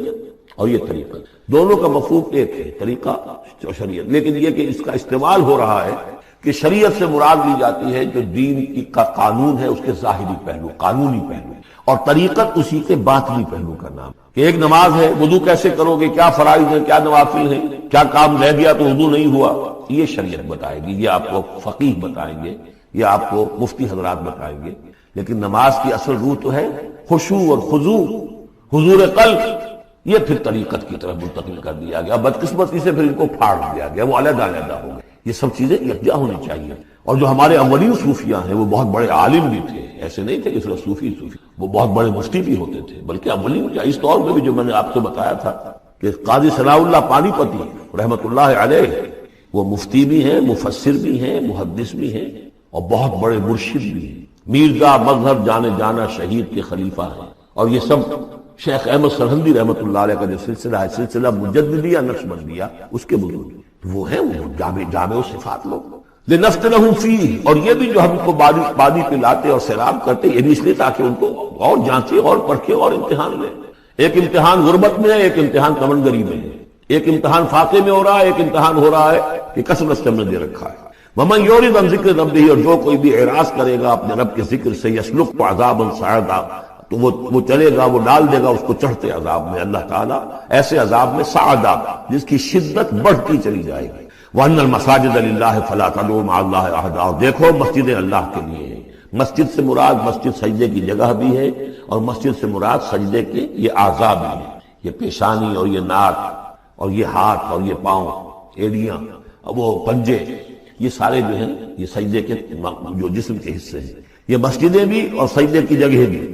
اور یہ طریقت، دونوں کا مفہوم ایک ہے، طریقہ اور شریعت، لیکن یہ کہ اس کا استعمال ہو رہا ہے کہ شریعت سے مراد لی جاتی ہے جو دین کا قانون ہے، اس کے ظاہری پہلو، قانونی پہلو، اور طریقت اسی کے باطنی پہلو کا نام کہ ایک نماز ہے، وضو کیسے کرو گے، کیا فرائض ہیں، کیا نوافل ہیں، کیا کام رہ گیا تو وضو نہیں ہوا، یہ شریعت بتائے گی، یہ آپ کو فقیہ بتائیں گے، یہ آپ کو مفتی حضرات بتائیں گے۔ لیکن نماز کی اصل روح تو ہے خشوع اور خضوع، حضور قلب، یہ پھر طریقت کی طرف منتقل کر دیا گیا۔ بدقسمتی سے پھر ان کو پھاڑ دیا گیا، وہ علیحدہ علیحدہ ہو گئے۔ یہ سب چیزیں یکجا ہونی چاہیے۔ اور جو ہمارے اولین صوفیاء ہیں وہ بہت بڑے عالم بھی تھے، ایسے نہیں تھے کہ صرف صوفی، وہ بہت بڑے مفتی بھی ہوتے تھے، بلکہ اولین کیا اس طور میں بھی جو میں نے آپ کو بتایا تھا کہ قاضی ثناء اللہ پانی پتی رحمۃ اللہ علیہ، وہ مفتی بھی ہیں، مفسر بھی ہیں، محدث بھی ہیں اور بہت بڑے مرشد بھی ہیں، میرزا مظہر جانے جانا شہید کے خلیفہ ہیں۔ اور یہ سب شیخ احمد سرہندی رحمۃ اللہ علیہ کا جو سلسلہ ہے، سلسلہ مجددیہ نقشبندیہ، اس کے بزرگ وہ ہیں، وہ جامع صفات لوگ۔ لنفتنہم فیہ، اور یہ بھی جو ہم کو بادی پلاتے اور سیراب کرتے، یہ بھی اس لیے تاکہ ان کو اور جانچے اور پرکھے اور امتحان لیں۔ ایک امتحان غربت میں ہے، ایک امتحان تمنگری میں ہے، ایک امتحان فاقے میں ہو رہا ہے، ایک امتحان ہو رہا ہے کہ کثرت سے ہم نے دے رکھا ہے۔ ومن یعرض عن ذکر ربہ، اور جو کوئی بھی اعراض کرے گا اپنے رب کے ذکر سے، یسلک عذابا صعدا، تو وہ چلے گا، وہ ڈال دے گا اس کو چڑھتے عذاب میں، اللہ تعالیٰ ایسے عذاب میں صعدا جس کی شدت بڑھتی چلی جائے گی۔ وَأَنَّ الْمَسَاجِدَ لِلَّهِ فَلَا تَدْعُوا مَعَ اللَّهِ أَحَدًا، اور دیکھو مسجدیں اللہ کے لیے ہیں۔ مسجد سے مراد مسجد سجدے کی جگہ بھی ہے، اور مسجد سے مراد سجدے کے یہ اعضاء بھی ہیں، یہ پیشانی اور یہ ناک اور یہ ہاتھ اور یہ پاؤں، ایڑیاں، وہ پنجے، یہ سارے جو ہیں یہ سجدے کے جو جسم کے حصے ہیں۔ یہ مسجدیں بھی اور سجدے کی جگہ بھی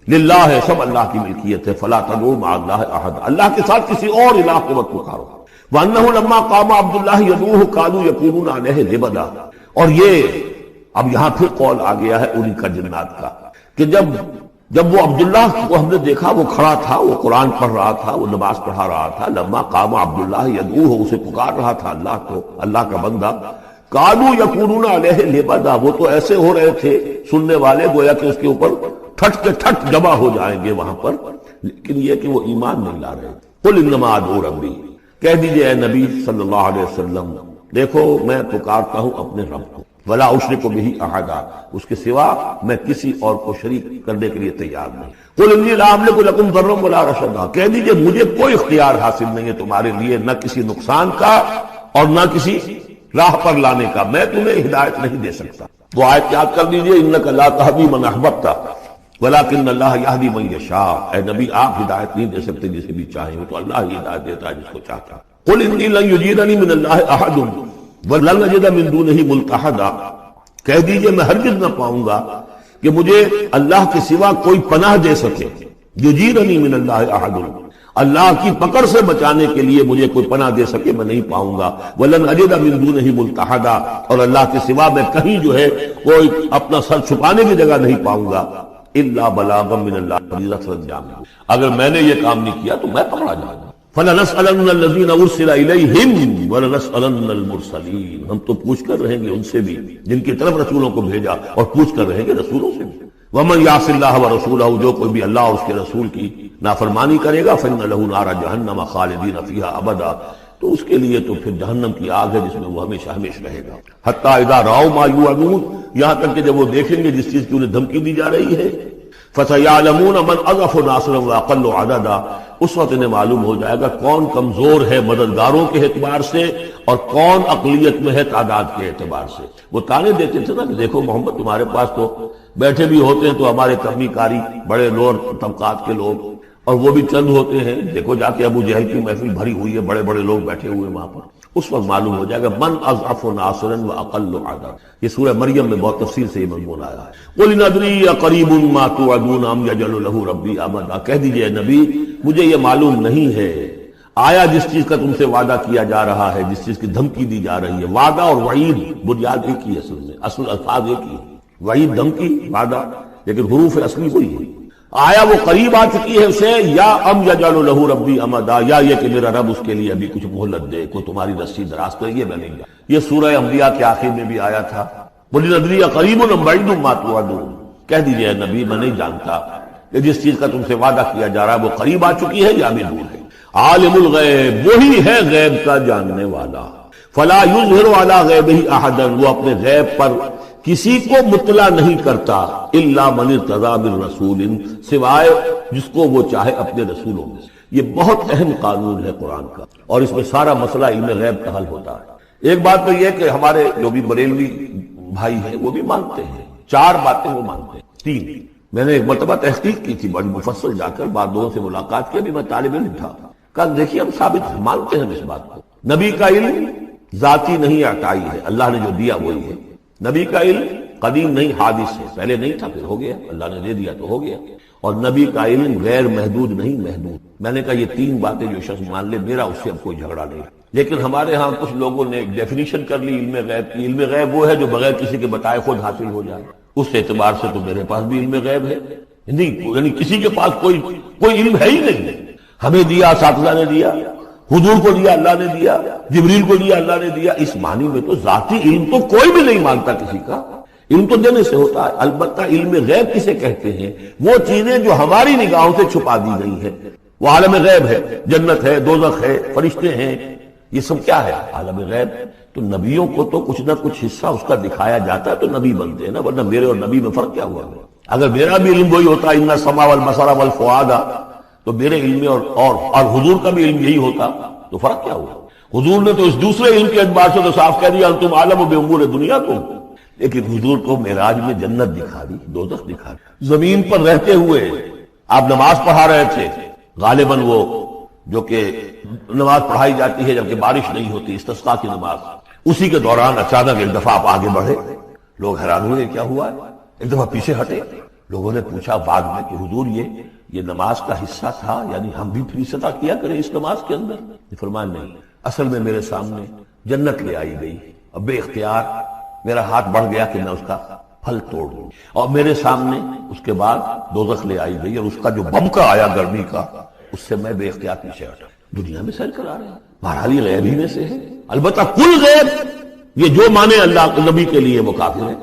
للہ ہے، سب اللہ کی ملکیت ہے۔ فَلَا تَدْعُوا مَعَ اللَّهِ أَحَدًا، اللہ کے ساتھ کسی اور الہ کو مت پکارو۔ وَأَنَّهُ لَمَّا قَامَ عَبْدُ اللَّهِ يَدْعُوهُ كَانُوا يَكُونُونَ عَلَيْهِ لِبَدًا، اور یہ اب یہاں پھر قول آ گیا ہے انہی کا جنات کا کہ جب وہ عبداللہ کو ہم نے دیکھا، وہ کھڑا تھا، وہ قرآن پڑھ رہا تھا، وہ نماز پڑھا رہا تھا، لما قام عبداللہ یدعوہ، اسے پکار رہا تھا اللہ کو، اللہ کا بندہ، كانوا يكونون علیہ لبدا، وہ تو ایسے ہو رہے تھے سننے والے گویا کہ اس کے اوپر ٹھٹ کے ٹھٹ جمع ہو جائیں گے وہاں پر، لیکن یہ کہ وہ ایمان نہیں لا رہے۔ قل انما ادعو ربی، کہہ دیجئے اے نبی صلی اللہ علیہ وسلم، دیکھو میں پکارتا ہوں اپنے رب کو، ولا اشرک بہ احدا، اس کے سوا میں کسی اور کو شریک کرنے کے لیے تیار نہیں۔ قل انی لا املک لکم ضرا ولا رشدا، کہہ دیجئے مجھے کوئی اختیار حاصل نہیں ہے تمہارے لیے، نہ کسی نقصان کا اور نہ کسی راہ پر لانے کا، میں تمہیں ہدایت نہیں دے سکتا۔ وہ آیت یاد کر دیجئے، انک لا تہدی من احببت ولکن اللہ یہدی من یشاء، اے نبی آپ ہدایت نہیں دے سکتے جسے بھی چاہیں، وہ تو اللہ ہی ہدایت دیتا ہے جس کو چاہتا ہے۔ قل انی لن یجیرنی من اللہ احد ولن اجد من دونہ ملتحدا، کہہ دیجئے میں ہرگز نہ پاؤں گا کہ مجھے اللہ کے سوا کوئی پناہ دے سکے، یجیرنی من اللہ احد، اللہ کی پکڑ سے بچانے کے لیے مجھے کوئی پناہ دے سکے میں نہیں پاؤں گا، ولن اجد من دونہ ملتحدا، اور اللہ کے سوا میں کہیں جو ہے کوئی اپنا سر چھپانے کی جگہ نہیں پاؤں گا، الا بلاغا من اللہ، فریضہ انجام، اگر میں نے یہ کام نہیں کیا تو میں پکڑا جاؤں گا۔ فَلَنَسْأَلَنَّ الَّذِينَ أُرْسِلَ إِلَيْهِمْ وَلَنَسْأَلَنَّ الْمُرْسَلِينَ، ہم تو پوچھ کر رہیں گے ان سے بھی جن کی طرف رسولوں کو بھیجا، اور پوچھ کر رہیں گے رسولوں سے بھی۔ وَمَنْ يَعْصِ اللَّهَ وَرَسُولَهُ، جو کوئی بھی اللہ اور اس کے رسول کی نافرمانی کرے گا، فَإِنَّ لَهُ نَارَ جَهَنَّمَ خَالِدِينَ فِيهَا أَبَدًا، تو اس کے لیے تو پھر جہنم کی آگ ہے جس میں وہ ہمیشہ ہمیشہ رہے گا۔ حَتَّى إِذَا رَأَوْا مَا يُوعَدُونَ، یہاں تک کہ جب وہ دیکھیں گے جس چیز کی انہیں دھمکی دی جا رہی ہے، فَسَيَعْلَمُونَ مَنْ أَضْعَفُ نَاصِرًا وَأَقَلُّ عَدَدًا، اس وقت انہیں معلوم ہو جائے گا کون کمزور ہے مددگاروں کے اعتبار سے اور کون اقلیت میں ہے تعداد کے اعتبار سے۔ وہ تانے دیتے تھے نا کہ دیکھو محمد تمہارے پاس تو بیٹھے بھی ہوتے ہیں تو ہمارے کمی کاری بڑے لوور طبقات کے لوگ، اور وہ بھی چند ہوتے ہیں، دیکھو جا کے ابو جہل کی محفل بھری ہوئی ہے، بڑے بڑے لوگ بیٹھے ہوئے ہیں وہاں پر۔ اس وقت معلوم ہو جائے گا من اضعف ناصرا واقل عددا۔ یہ سورہ مریم میں بہت تفصیل سے یہ مضمون آیا ہے۔ قل ان ادری اقریب ما توعدون ام یجعل له ربی امدا، کہہ دیجئے نبی مجھے یہ معلوم نہیں ہے آیا جس چیز کا تم سے وعدہ کیا جا رہا ہے، جس چیز کی دھمکی دی جا رہی ہے، وعدہ اور وعید بنیاد ایک ہی اصل میں، اصل الفاظ ایک ہی، وعید دھمکی، وعدہ، لیکن حروف اصلی وہی ہے۔ آیا وہ قریب آ چکی ہے اسے، یا ام یجعل له ربی امدا، یا یہ کہ میرا رب اس کے لیے ابھی کچھ مہلت دے، کوئی تمہاری رسی دراز کرے، یہ میں نہیں جانتا۔ یہ سورہ انبیاء کے آخر میں بھی آیا تھا، قل ان ادری اقریب ام بعید ما توعدون، کہہ دیجئے نبی میں نہیں جانتا کہ جس چیز کا تم سے وعدہ کیا جا رہا ہے وہ قریب آ چکی ہے یا ابھی دور ہے۔ عالم الغیب، وہی ہے غیب کا جاننے والا، فلا یظہر علی غیبہ احدا، وہ اپنے غیب پر کسی کو مطلع نہیں کرتا، الا من ارتضی بالرسول، سوائے جس کو وہ چاہے اپنے رسولوں میں سے۔ یہ بہت اہم قانون ہے قرآن کا، اور اس میں سارا مسئلہ علم غیب کا حل ہوتا ہے۔ ایک بات تو یہ کہ ہمارے جو بھی بریلوی بھائی ہیں وہ بھی مانتے ہیں، 4 باتیں وہ مانتے ہیں، 3۔ میں نے ایک مرتبہ تحقیق کی تھی بڑی مفصل، جا کر بعد لوگوں سے ملاقات کی، ابھی میں طالب علم تھا، کہا دیکھیے ہم ثابت مانتے ہیں اس بات کو، نبی کا علم ذاتی نہیں عطائی ہے، اللہ نے جو دیا وہی ہے۔ نبی کا علم قدیم نہیں حادث ہے، پہلے نہیں تھا پھر ہو گیا، اللہ نے دے دیا تو ہو گیا۔ اور نبی کا علم غیر محدود نہیں محدود۔ میں نے کہا یہ 3 باتیں جو شخص مان لے میرا اس سے اب کوئی جھگڑا نہیں۔ لیکن ہمارے ہاں کچھ لوگوں نے ایک ڈیفینیشن کر لی علم غیب کی، علم غیب وہ ہے جو بغیر کسی کے بتائے خود حاصل ہو جائے۔ اس اعتبار سے تو میرے پاس بھی علم غیب ہے نہیں، یعنی کسی کے پاس کوئی علم ہے ہی نہیں، ہمیں دیا اساتذہ نے دیا، حضور کو دیا اللہ نے دیا، جبریل کو دیا اللہ نے دیا، اس معنی میں تو ذاتی علم تو کوئی بھی نہیں مانتا کسی کا، علم تو دینے سے ہوتا ہے۔ البتہ علم غیب کسے کہتے ہیں؟ وہ چیزیں جو ہماری نگاہوں سے چھپا دی گئی ہیں، وہ عالم غیب ہے، جنت ہے، دوزخ ہے، فرشتے ہیں، یہ سب کیا ہے؟ عالم غیب۔ تو نبیوں کو تو کچھ نہ کچھ حصہ اس کا دکھایا جاتا ہے تو نبی بنتے ہیں نا، ورنہ میرے اور نبی میں فرق کیا ہوا؟ اگر میرا بھی علم وہی ہوتا ان السمع والبصر والفؤاد، تو میرے علم اور حضور کا بھی علم یہی ہوتا تو فرق کیا ہوا؟ حضور نے تو اس دوسرے علم کے اعتبار سے تو صاف کہہ دیا انتم عالم بامور دنیاکم، لیکن حضور کو معراج میں جنت دکھا دی، دوزخ دکھا دی۔ زمین پر رہتے ہوئے آپ نماز پڑھا رہے تھے، غالباً وہ جو کہ نماز پڑھائی جاتی ہے جبکہ بارش نہیں ہوتی، استسقاء کی نماز، اسی کے دوران اچانک ایک دفعہ آپ آگے بڑھے، لوگ حیران ہوئے کیا ہوا ہے، ایک دفعہ پیچھے ہٹے، لوگوں نے پوچھا بعد میں کہ حضور یہ نماز کا حصہ تھا، یعنی ہم بھی فری سطح کیا کریں اس نماز کے اندر؟ فرمایا نہیں، اصل میں میرے سامنے جنت لے آئی گئی، اب بے اختیار میرا ہاتھ بڑھ گیا کہ میں اس کا پھل توڑ دوں، اور میرے سامنے اس کے بعد دوزخ لے آئی گئی اور اس کا جو بمکا آیا گرمی کا، اس سے میں بے اختیار پیچھے ہٹا۔ دنیا میں سیر کرا رہے ہیں، بہرحال یہ غیب ہی میں سے ہے۔ البتہ کل غیب یہ جو مانے اللہ کے نبی کے لیے وہ کافر ہے،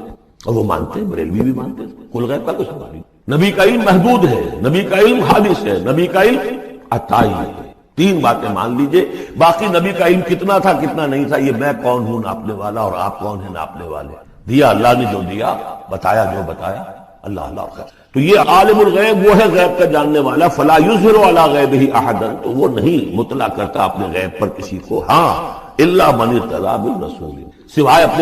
اور وہ مانتے ہیں، بریلوی بھی مانتے ہیں، کل غیب کا کچھ نہیں۔ نبی کا علم محدود ہے، نبی کا علم حادث ہے، نبی کا علم عطائی ہے۔ 3 باتیں مان لیجئے، باقی نبی کا علم کتنا تھا کتنا نہیں تھا یہ میں کون ہوں ناپنے والا اور آپ کون ہیں ناپنے والے، دیا اللہ نے جو دیا، بتایا جو بتایا، اللہ اللہ کا۔ تو یہ عالم الغیب وہ ہے غیب کا جاننے والا، فلا یظہر علی غیبہ احدا، تو وہ نہیں مطلع کرتا اپنے غیب پر کسی کو، ہاں الا من ارتضی بالرسول، سوائے اپنے